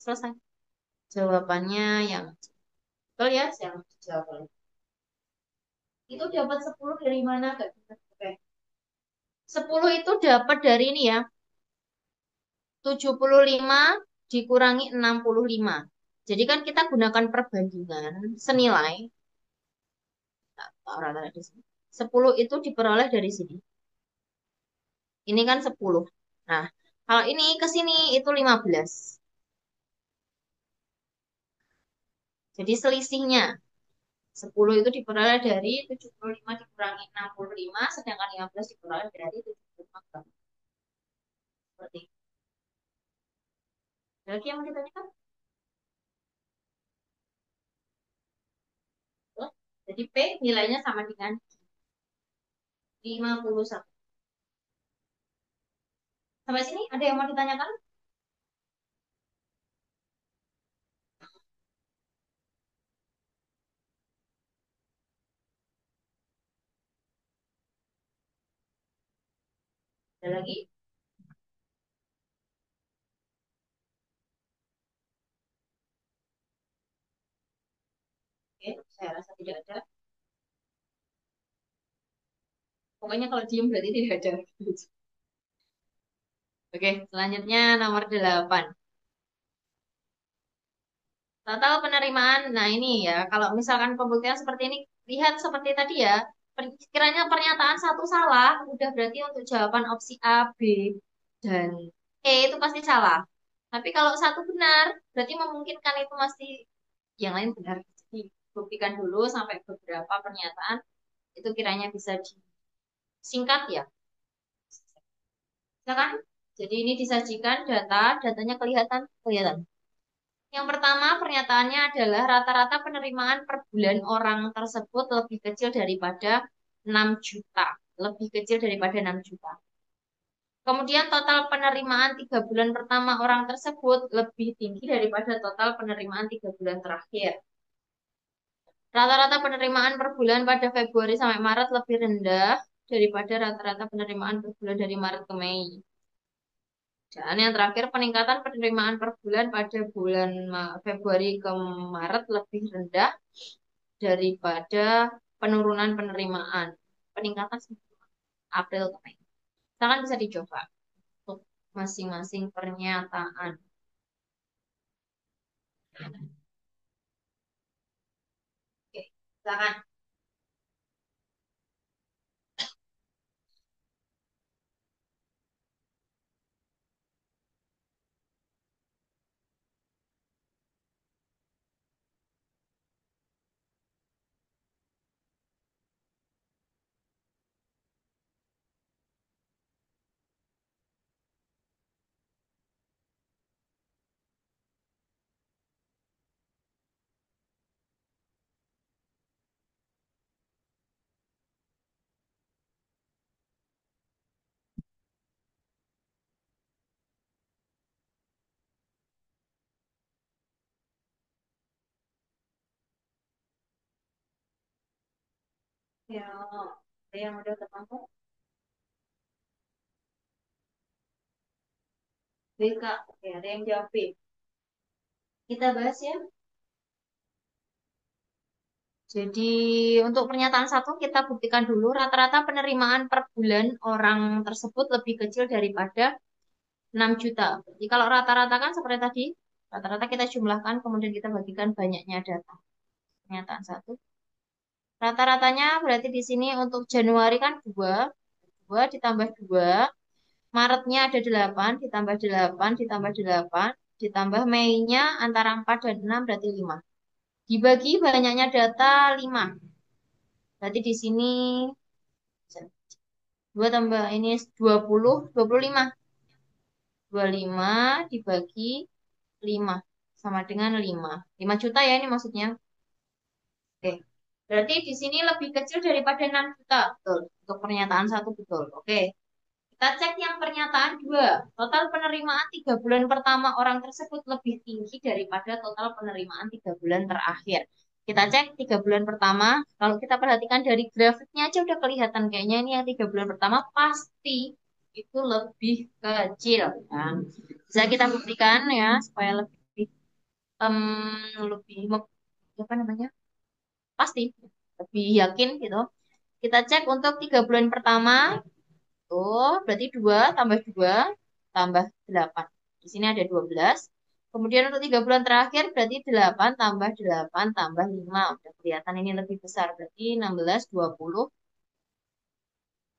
selesai. Jawabannya yang betul ya, yang dijawab. Itu dapat 10 dari mana? Gak bisa. Oke. 10 itu dapat dari ini ya. 75 dikurangi 65. Jadi kan kita gunakan perbandingan senilai. Rata-rata di sini. 10 itu diperoleh dari sini. Ini kan 10. Nah, kalau ini ke sini itu 15. Jadi selisihnya 10 itu diperoleh dari 75 dikurangi 65, sedangkan 15 diperoleh dari 75. Seperti itu. Ada lagi yang mau ditanyakan? Jadi P nilainya sama dengan 51. Sampai sini ada yang mau ditanyakan? Ada lagi? Oke, saya rasa tidak ada. Pokoknya kalau diem berarti tidak ada. Oke, selanjutnya nomor 8. Total penerimaan. Nah, ini ya, kalau misalkan pembuktian seperti ini, lihat seperti tadi ya. Kiranya pernyataan satu salah, udah berarti untuk jawaban opsi A, B, dan E itu pasti salah. Tapi kalau satu benar, berarti memungkinkan itu masih yang lain benar. Jadi, buktikan dulu sampai beberapa pernyataan, itu kiranya bisa disingkat ya. Silakan. Jadi ini disajikan datanya kelihatan, kelihatan. Yang pertama, pernyataannya adalah rata-rata penerimaan per bulan orang tersebut lebih kecil daripada 6 juta. Lebih kecil daripada 6 juta. Kemudian total penerimaan 3 bulan pertama orang tersebut lebih tinggi daripada total penerimaan 3 bulan terakhir. Rata-rata penerimaan per bulan pada Februari sampai Maret lebih rendah daripada rata-rata penerimaan per bulan dari Maret ke Mei. Dan yang terakhir, peningkatan penerimaan per bulan pada bulan Februari ke Maret lebih rendah daripada penurunan penerimaan. Peningkatan April ke Mei. Silakan bisa dicoba untuk masing-masing pernyataan. Oke, silakan. Ya, ada yang udah ketemu. B, Kak. Oke, ada yang jawab B. Kita bahas ya. Jadi untuk pernyataan satu kita buktikan dulu rata-rata penerimaan per bulan orang tersebut lebih kecil daripada 6 juta. Jadi kalau rata-rata kan seperti tadi, rata-rata kita jumlahkan kemudian kita bagikan banyaknya data. Pernyataan satu. Rata-ratanya berarti di sini untuk Januari kan 2, 2 ditambah 2, Maretnya ada 8, ditambah 8, ditambah 8, ditambah Mei-nya antara 4 dan 6 berarti 5. Dibagi banyaknya data 5. Berarti di sini 2 tambah ini 20, 25. 25 dibagi 5 sama dengan 5. 5 juta ya ini maksudnya. Oke. Berarti di sini lebih kecil daripada 6 juta. Betul. Untuk pernyataan satu betul. Oke. Kita cek yang pernyataan dua. Total penerimaan 3 bulan pertama orang tersebut lebih tinggi daripada total penerimaan 3 bulan terakhir. Kita cek 3 bulan pertama. Kalau kita perhatikan dari grafiknya aja udah kelihatan kayaknya ini yang 3 bulan pertama pasti itu lebih kecil. Nah, bisa kita buktikan ya supaya lebih lebih apa namanya pasti lebih yakin gitu. Kita cek untuk 3 bulan pertama. Oh, berarti 2 tambah 2 tambah 8. Di sini ada 12. Kemudian untuk 3 bulan terakhir berarti 8 tambah 8 tambah 5. Udah kelihatan ini lebih besar. Berarti 16, 20,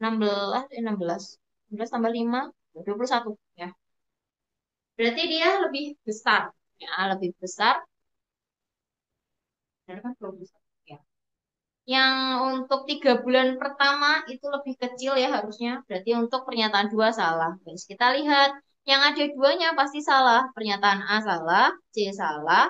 16, 16. 16 tambah 5, 21. Ya. Berarti dia lebih besar. Ya, lebih besar. Benar kan 21. Ya. Yang untuk 3 bulan pertama itu lebih kecil ya harusnya. Berarti untuk pernyataan dua salah. Guys, kita lihat yang ada duanya pasti salah. Pernyataan A salah, C salah,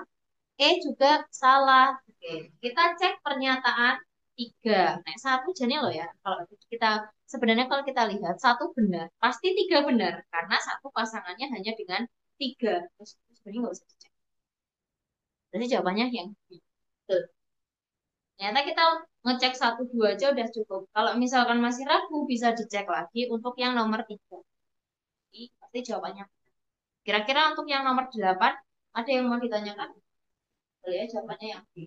E juga salah. Oke, kita cek pernyataan tiga. Nah, satu jadi loh ya. Kalau kita sebenarnya kalau kita lihat satu benar, pasti tiga benar karena satu pasangannya hanya dengan tiga. Terus sebenarnya nggak usah dicek. Berarti jawabannya yang B. Betul. Ternyata kita ngecek satu dua aja udah cukup. Kalau misalkan masih ragu, bisa dicek lagi untuk yang nomor tiga. Jadi, pasti jawabannya. Kira-kira untuk yang nomor 8, ada yang mau ditanyakan? Boleh ya jawabannya yang B.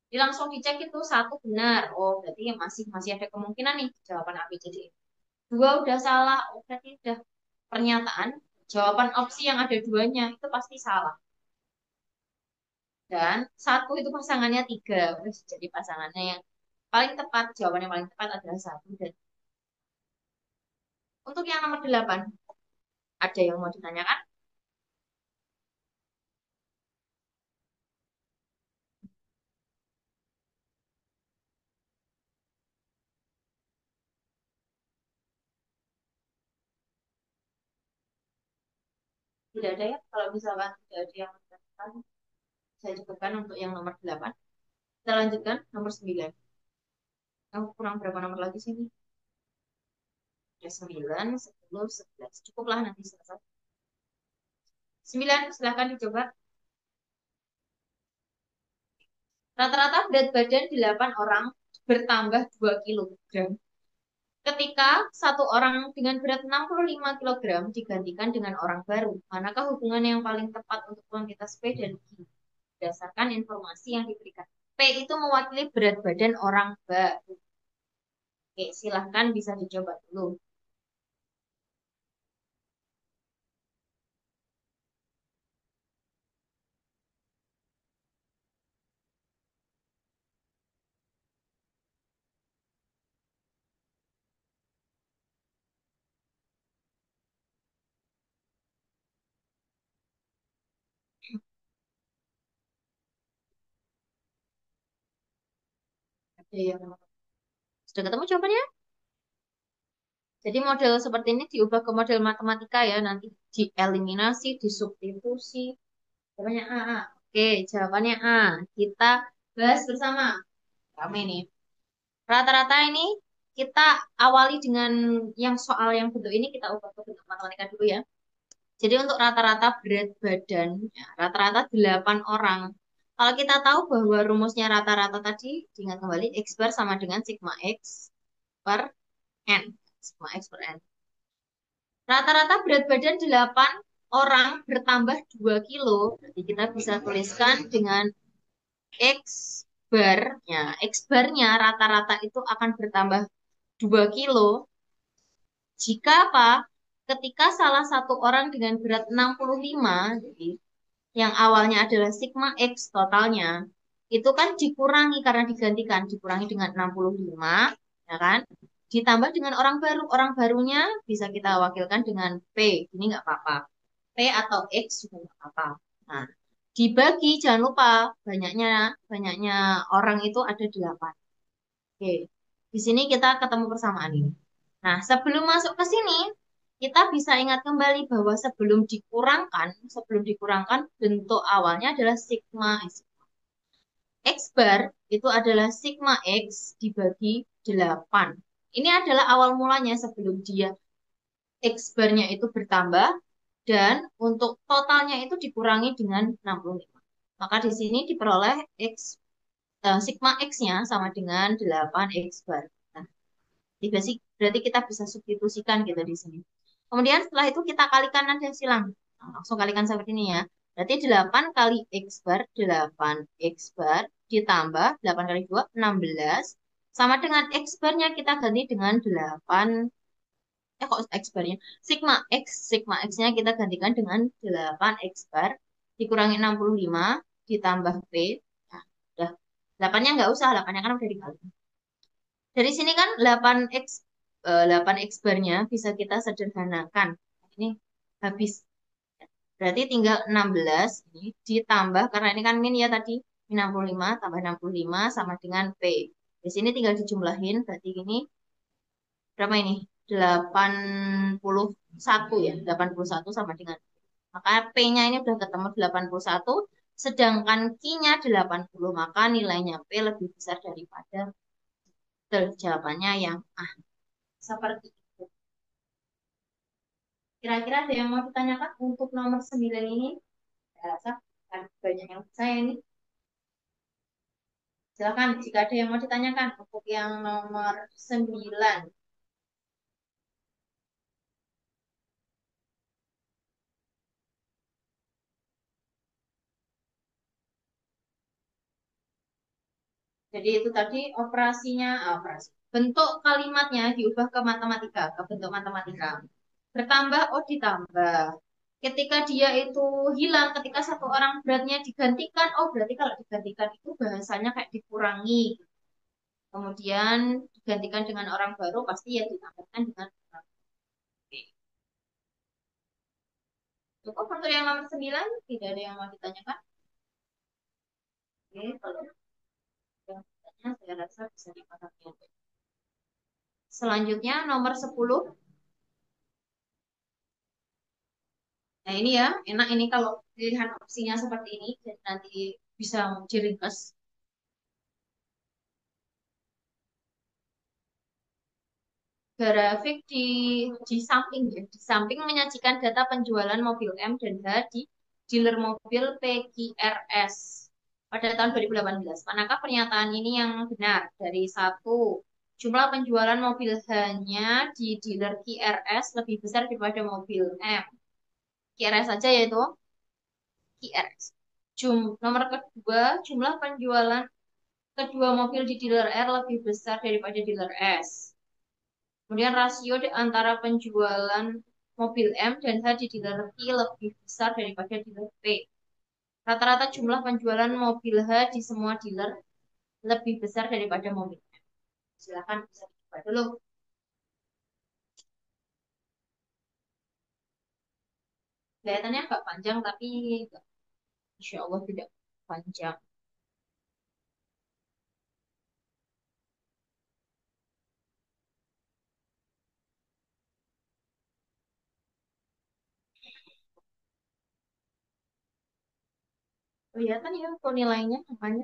Jadi langsung dicek itu satu benar. Oh, berarti masih masih ada kemungkinan nih jawaban A, B, C, D. Dua udah salah. Oh, berarti udah pernyataan. Jawaban opsi yang ada duanya itu pasti salah. Dan satu itu pasangannya tiga. Terus jadi pasangannya yang paling tepat. Jawaban yang paling tepat adalah satu dan untuk yang nomor 8, ada yang mau ditanyakan? Tidak ada ya? Kalau misalkan tidak ada yang ditanyakan, saya cukupkan untuk yang nomor 8. Kita lanjutkan nomor 9. Yang kurang berapa nomor lagi sih ini? Ada 9, 10, 11. Cukuplah nanti selesai. 9, silahkan dicoba. Rata-rata berat badan 8 orang bertambah 2 kilogram Ketika satu orang dengan berat 65 kilogram digantikan dengan orang baru, manakah hubungan yang paling tepat untuk kuantitas P dan Q? Berdasarkan informasi yang diberikan. P itu mewakili berat badan orang baru. Oke, silahkan bisa dicoba dulu. Ada yang sudah ketemu jawabannya? Jadi model seperti ini diubah ke model matematika ya, nanti dieliminasi, disubstitusi. Jawabannya A, A. Oke, jawabannya A. Kita bahas bersama. Kami nih. Rata-rata ini kita awali dengan yang soal yang bentuk ini kita ubah ke bentuk matematika dulu ya. Jadi untuk rata-rata berat badan, ya, rata-rata 8 orang. Kalau kita tahu bahwa rumusnya rata-rata tadi, diingat kembali, X bar sama dengan sigma X per N. Sigma X per N. Rata-rata berat badan 8 orang bertambah 2 kilo. Berarti kita bisa tuliskan dengan X bar. Ya, X barnya rata-rata itu akan bertambah 2 kilo. Jika apa? Ketika salah satu orang dengan berat 65, jadi yang awalnya adalah sigma X totalnya, itu kan dikurangi karena digantikan, dikurangi dengan 65, ya kan? Ditambah dengan orang baru. Orang barunya bisa kita wakilkan dengan P. Ini nggak apa-apa. P atau X juga nggak apa-apa. Nah, dibagi, jangan lupa, banyaknya banyaknya orang itu ada 8. Oke, di sini kita ketemu persamaan ini. Nah, sebelum masuk ke sini, kita bisa ingat kembali bahwa sebelum dikurangkan bentuk awalnya adalah sigma X. X bar itu adalah sigma X dibagi 8. Ini adalah awal mulanya sebelum dia X barnya itu bertambah dan untuk totalnya itu dikurangi dengan 65. Maka di sini diperoleh sigma X-nya sama dengan 8 X bar. Nah, berarti kita bisa substitusikan gitu di sini. Kemudian setelah itu kita kalikan aja silang. Nah, langsung kalikan seperti ini ya. Berarti 8 kali X bar, 8 X bar ditambah 8 kali 2, 16. Sama dengan X barnya kita ganti dengan 8, kok X barnya? Sigma X-nya kita gantikan dengan 8 X bar dikurangi 65 ditambah P. Nah, udah. 8-nya nggak usah, 8-nya kan udah dikali. Dari sini kan 8x barnya bisa kita sederhanakan. Ini habis. Berarti tinggal 16 ini ditambah, karena ini kan min ya tadi, 65 tambah 65 sama dengan P. Di sini tinggal dijumlahin, berarti ini berapa ini? 81 ya, 81 sama dengan. Maka P-nya ini udah ketemu 81, sedangkan Q-nya 80, maka nilainya P lebih besar daripada jawabannya yang seperti itu. Kira-kira ada yang mau ditanyakan untuk nomor 9 ini? Saya rasa kan banyak yang saya ini. Silakan jika ada yang mau ditanyakan untuk yang nomor 9. Jadi itu tadi operasinya, operasi. Bentuk kalimatnya diubah ke matematika, ke bentuk matematika. Bertambah, oh ditambah. Ketika dia itu hilang, ketika satu orang beratnya digantikan, oh berarti kalau digantikan itu bahasanya kayak dikurangi. Kemudian digantikan dengan orang baru, pasti ya ditambahkan dengan orang. Oke. Cukup untuk yang nomor 9, tidak ada yang mau ditanyakan. Oke, kalau yang bertanya, saya rasa bisa dipahami. Selanjutnya nomor 10. Nah ini ya, enak ini kalau pilihan opsinya seperti ini, jadi nanti bisa diringkas. Grafik di samping ya, di samping menyajikan data penjualan mobil M dan H di dealer mobil PGRS pada tahun 2018. Manakah pernyataan ini yang benar? Dari 1, Jumlah penjualan mobil hanya di dealer QRS lebih besar daripada mobil M. QRS saja yaitu QRS. Nomor kedua, jumlah penjualan kedua mobil di dealer R lebih besar daripada dealer S. Kemudian rasio antara penjualan mobil M dan H di dealer Q lebih besar daripada dealer P. Rata-rata jumlah penjualan mobil H di semua dealer lebih besar daripada mobil M. Silakan bisa dicoba dulu. Kelihatannya agak panjang tapi insya Allah tidak panjang. Kelihatan ya kok nilainya makanya.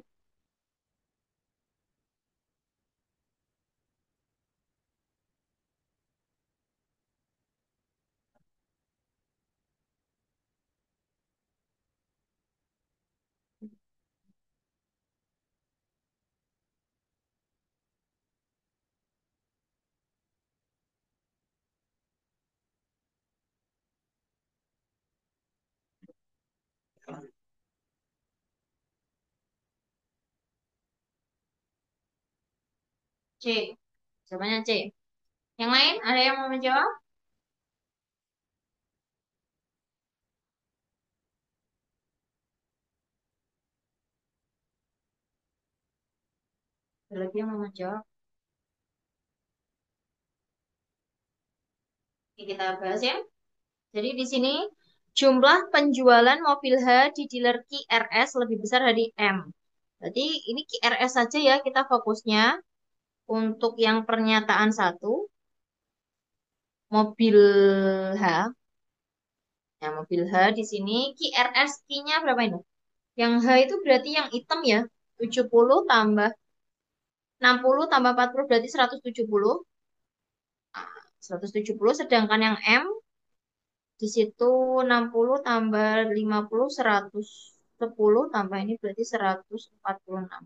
C. Jawabannya C. Yang lain ada yang mau menjawab? Ada lagi yang mau menjawab? Oke, kita bahas ya. Jadi di sini jumlah penjualan mobil H di dealer QRS lebih besar dari M. Jadi ini QRS saja ya kita fokusnya untuk yang pernyataan satu mobil H. Ya, mobil H di sini QRS Q-nya berapa ini? Yang H itu berarti yang hitam ya. 70 tambah 60 tambah 40 berarti 170. Nah, 170 sedangkan yang M di situ 60 tambah 50 110 tambah ini berarti 146.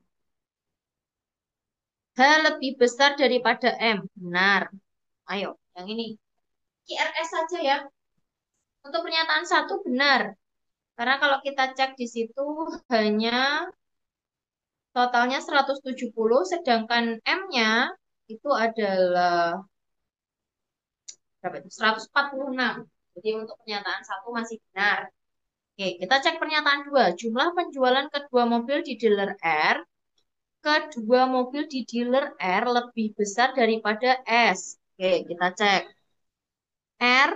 H lebih besar daripada M. Benar. Ayo, yang ini. QRS saja ya. Untuk pernyataan satu benar. Karena kalau kita cek di situ hanya totalnya 170 sedangkan M-nya itu adalah berapa itu? 146. Jadi untuk pernyataan satu masih benar. Oke, kita cek pernyataan dua. Jumlah penjualan kedua mobil di dealer R. Kedua mobil di dealer R lebih besar daripada S. Oke, kita cek. R,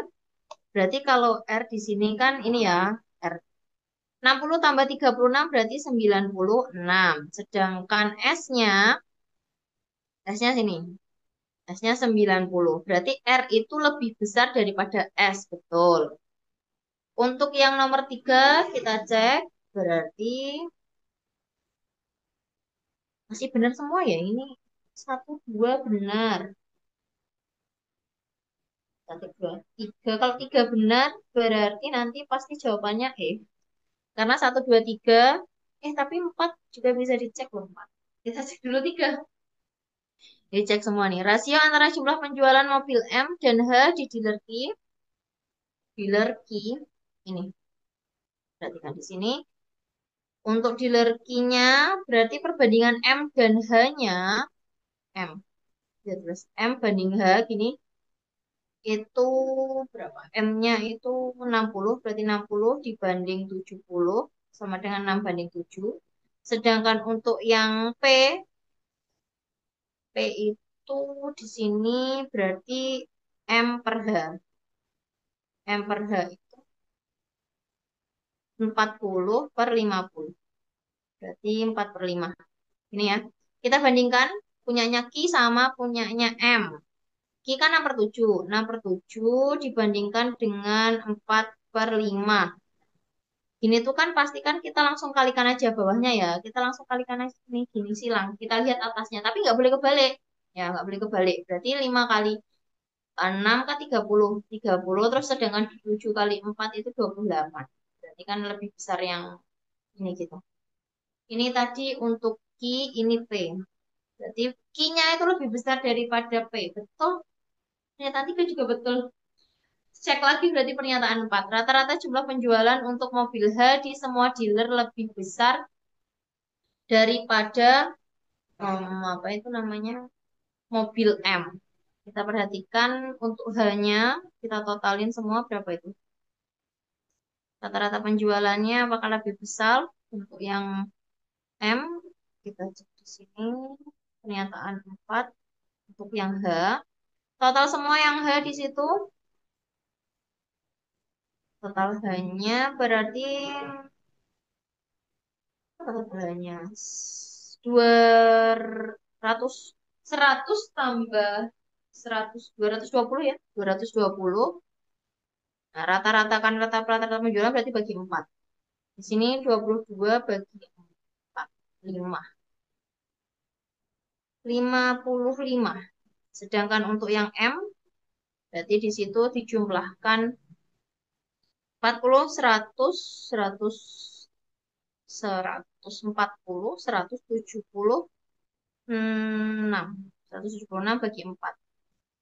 berarti kalau R di sini kan ini ya, R. 60 tambah 36 berarti 96. Sedangkan S-nya, S-nya sini. S-nya 90. Berarti R itu lebih besar daripada S. Betul. Untuk yang nomor 3 kita cek. Berarti masih benar semua ya. Ini satu, dua benar. Satu, dua, tiga. Kalau tiga benar, berarti nanti pasti jawabannya E. Karena satu, dua, tiga. Tapi empat juga bisa dicek loh, Pak. Kita cek dulu tiga. Dicek semua nih. Rasio antara jumlah penjualan mobil M dan H di dealer key. Dealer key. Ini. Perhatikan di sini. Untuk dealer key-nya, berarti perbandingan M dan H-nya. M. Ya, terus M banding H, gini. Itu berapa? M-nya itu 60, berarti 60 dibanding 70 sama dengan 6 banding 7. Sedangkan untuk yang P itu di sini berarti M per H. M per H itu 40 per 50. Berarti 4 per 5. Ini ya. Kita bandingkan punyanya Ki sama punyanya M. Ki kan 6 per 7. 6 per 7 dibandingkan dengan 4 per 5. Gini tuh kan pastikan kita langsung kalikan aja bawahnya ya. Kita langsung kalikan aja ini gini silang. Kita lihat atasnya. Tapi nggak boleh kebalik. Ya nggak boleh kebalik. Berarti 5 kali 6 kan 30. 30 terus sedangkan 7 kali 4 itu 28. Berarti kan lebih besar yang ini gitu. Ini tadi untuk Ki, ini P. Berarti Q-nya itu lebih besar daripada P. Betul? Pernyataan 3 juga betul. Cek lagi berarti pernyataan 4. Rata-rata jumlah penjualan untuk mobil H di semua dealer lebih besar daripada apa itu namanya mobil M. Kita perhatikan untuk H-nya, kita totalin semua berapa itu? Rata-rata penjualannya apakah lebih besar untuk yang M? Kita cek di sini. Pernyataan 4 untuk yang H. Total semua yang H di situ. Total H-nya berarti totalnya 200 100 tambah 100 220 ya 220. Nah, rata-rata kan rata-rata penjualan berarti bagi 4. Di sini 22 bagi 4 5 55. Sedangkan untuk yang M berarti di situ dijumlahkan 40 100 100 140 176 176 bagi 4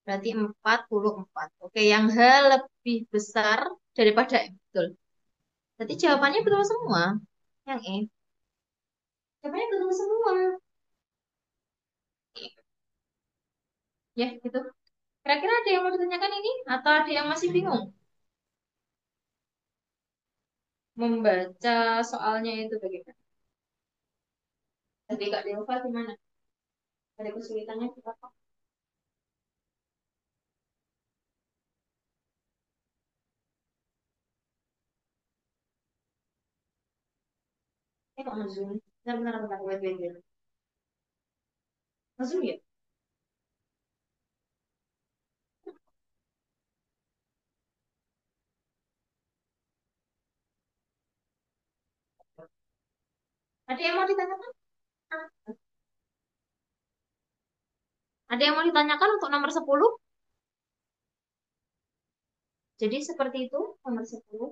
berarti 44. Oke, yang H lebih besar daripada M. Betul. Berarti jawabannya betul semua. Yang E. Jawabannya betul semua. Ya, gitu. Kira-kira ada yang mau ditanyakan ini? Atau ada yang masih bingung? Membaca soalnya itu bagaimana? Tadi Kak Delva gimana? Ada kesulitannya apa? Kok nge-zoom? Benar-benar bentar, wait, wait, wait. Nge-zoom ya? Ada yang mau ditanyakan? Ah, ada yang mau ditanyakan untuk nomor 10? Jadi seperti itu, nomor 10.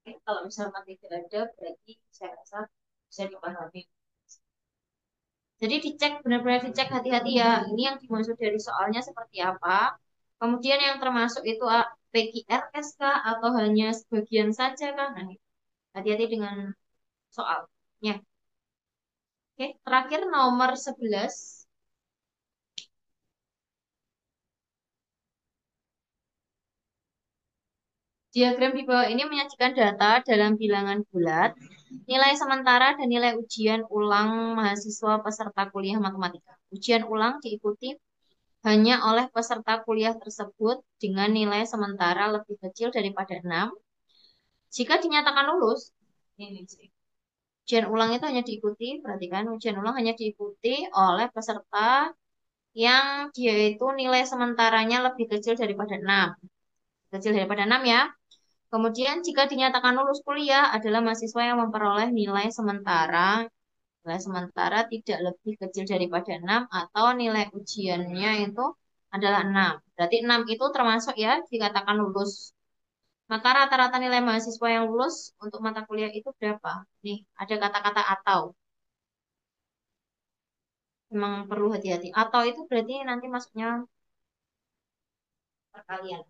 Oke, kalau misalnya tidak ada, berarti saya rasa bisa dipahami. Jadi dicek, benar-benar dicek hati-hati ya. Ini yang dimaksud dari soalnya seperti apa. Kemudian yang termasuk itu PQRS kah atau hanya sebagian saja kah? Nah, hati-hati dengan soalnya. Oke, terakhir nomor 11. Diagram di bawah ini menyajikan data dalam bilangan bulat, nilai sementara dan nilai ujian ulang mahasiswa peserta kuliah matematika. Ujian ulang diikuti hanya oleh peserta kuliah tersebut dengan nilai sementara lebih kecil daripada 6. Jika dinyatakan lulus, ini sih. Ujian ulang itu hanya diikuti, perhatikan, ujian ulang hanya diikuti oleh peserta yang dia itu nilai sementaranya lebih kecil daripada 6. Kecil daripada 6 ya. Kemudian jika dinyatakan lulus kuliah adalah mahasiswa yang memperoleh nilai sementara tidak lebih kecil daripada 6 atau nilai ujiannya itu adalah 6. Berarti 6 itu termasuk ya dikatakan lulus. Maka rata-rata nilai mahasiswa yang lulus untuk mata kuliah itu berapa? Nih, ada kata-kata atau. Memang perlu hati-hati. Atau itu berarti nanti masuknya perkalian.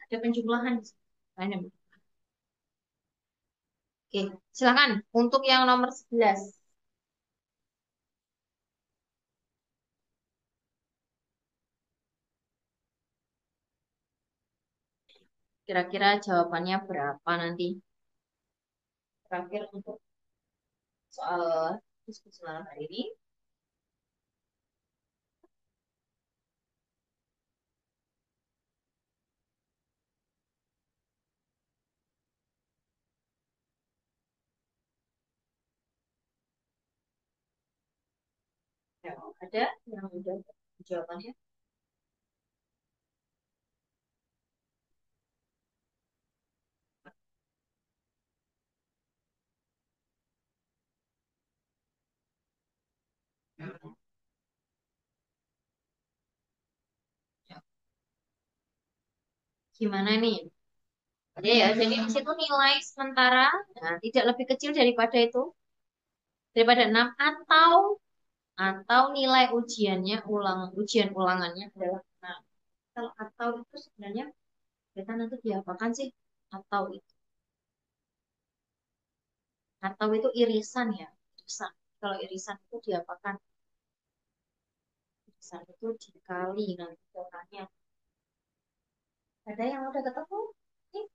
Ada penjumlahan di sini. Ada. Oke, silakan untuk yang nomor 11. Kira-kira jawabannya berapa nanti? Terakhir untuk soal diskusi malam hari ini. Ya, ada yang udah jawabannya? Gimana nih? Ya, jadi di situ nilai sementara nah, tidak lebih kecil daripada itu, daripada 6 atau nilai ujian ulangannya adalah 6. Kalau atau itu sebenarnya kita nanti diapakan sih? Atau itu atau itu irisan ya, irisan. Kalau irisan itu diapakan? Irisan itu dikali nanti jawabannya. Ada yang udah ketemu? Nih,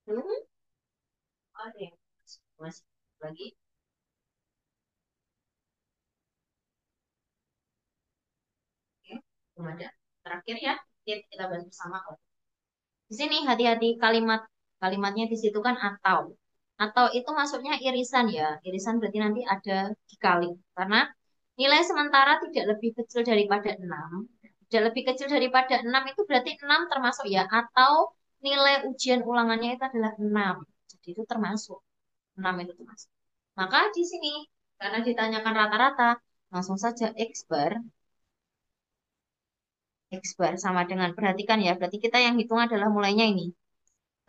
belum ada yang masih lagi. Oke, belum ada. Terakhir ya, kita bahas bersama. Di sini hati-hati kalimatnya di situ kan atau. Atau itu masuknya irisan ya. Irisan berarti nanti ada dikali. Karena nilai sementara tidak lebih kecil daripada 6. Tidak lebih kecil daripada 6 itu berarti 6 termasuk ya. Atau nilai ujian ulangannya itu adalah 6. Jadi itu termasuk. 6 itu termasuk. Maka di sini karena ditanyakan rata-rata, langsung saja X bar. X bar sama dengan, perhatikan ya, berarti kita yang hitung adalah mulainya ini.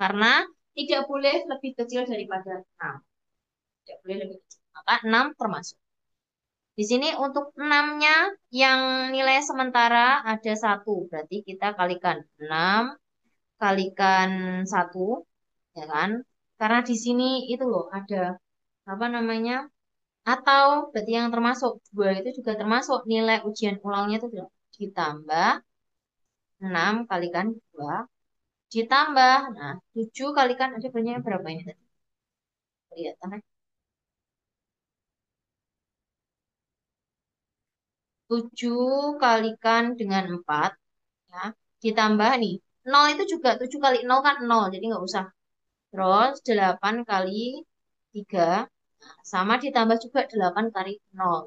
Karena tidak boleh lebih kecil daripada 6. Tidak boleh lebih kecil. Maka 6 termasuk. Di sini untuk 6-nya yang nilai sementara ada 1. Berarti kita kalikan 6 kalikan 1, ya kan? Karena di sini itu loh ada apa namanya? Atau berarti yang termasuk 2 itu juga termasuk nilai ujian ulangnya itu ditambah 6 kalikan 2 ditambah. Nah, 7 kalikan ada banyak berapa ini tadi? Lihat, 7 kalikan dengan 4 ya. Ditambah nih. Nol itu juga 7 kali nol kan nol. Jadi nggak usah. Terus 8 kali 3 nah, sama ditambah juga 8 kali nol.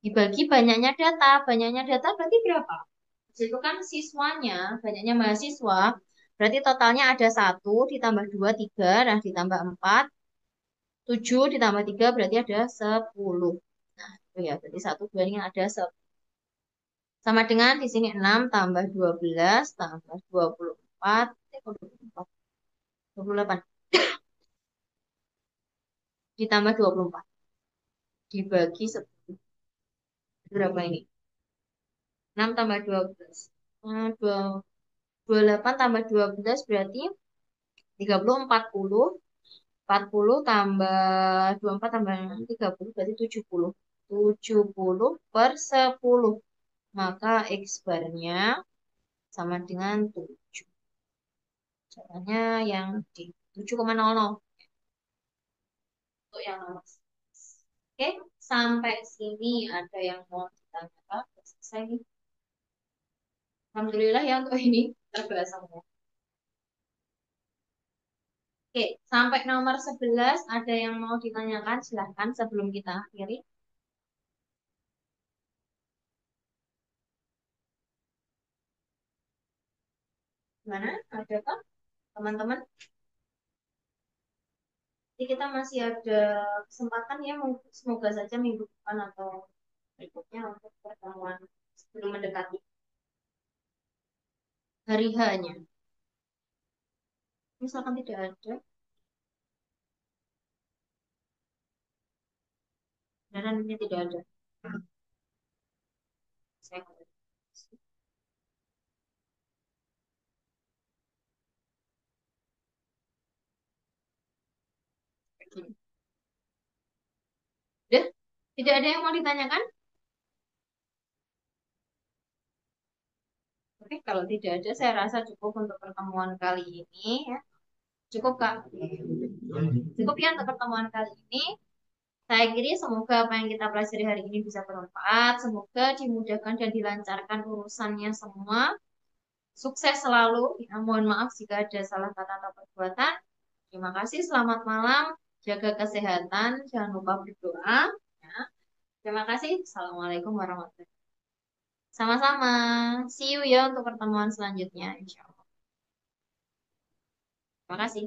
Dibagi banyaknya data. Banyaknya data berarti berapa? Itu kan siswanya, banyaknya mahasiswa. Berarti totalnya ada 1 ditambah 2 3 nah ditambah 4 7 ditambah 3 berarti ada 10. Nah, itu ya, berarti 1 2 ini ada 10. Sama dengan di sini 6 tambah 12 tambah 24, 24, 28, ditambah 24, dibagi 10. Berapa ini? 6 tambah 12. Nah, 28 tambah 12 berarti 30, 40. 40 tambah 24 tambah 30 berarti 70. 70 per 10. Maka X barnya sama dengan 7. Caranya yang di 7,00. Untuk yang nomor. Oke, sampai sini ada yang mau ditanyakan? Udah selesai nih. Alhamdulillah ya untuk ini terbahas semua. Oke, sampai nomor 11 ada yang mau ditanyakan? Silahkan sebelum kita akhiri. Gimana? Ada kah teman-teman? Jadi kita masih ada kesempatan ya, semoga saja minggu depan atau berikutnya untuk pertemuan sebelum mendekati hari H-nya. Misalkan tidak ada, beneran ini tidak ada. Saya udah, tidak ada yang mau ditanyakan? Oke, kalau tidak ada, saya rasa cukup untuk pertemuan kali ini ya. Cukup, Kak. Cukup ya untuk pertemuan kali ini. Saya kira semoga apa yang kita pelajari hari ini bisa bermanfaat. Semoga dimudahkan dan dilancarkan urusannya semua. Sukses selalu. Ya, mohon maaf jika ada salah kata atau perbuatan. Terima kasih. Selamat malam. Jaga kesehatan. Jangan lupa berdoa. Ya. Terima kasih. Assalamualaikum warahmatullahi wabarakatuh. Sama-sama. See you ya untuk pertemuan selanjutnya. Insya Allah. Terima kasih.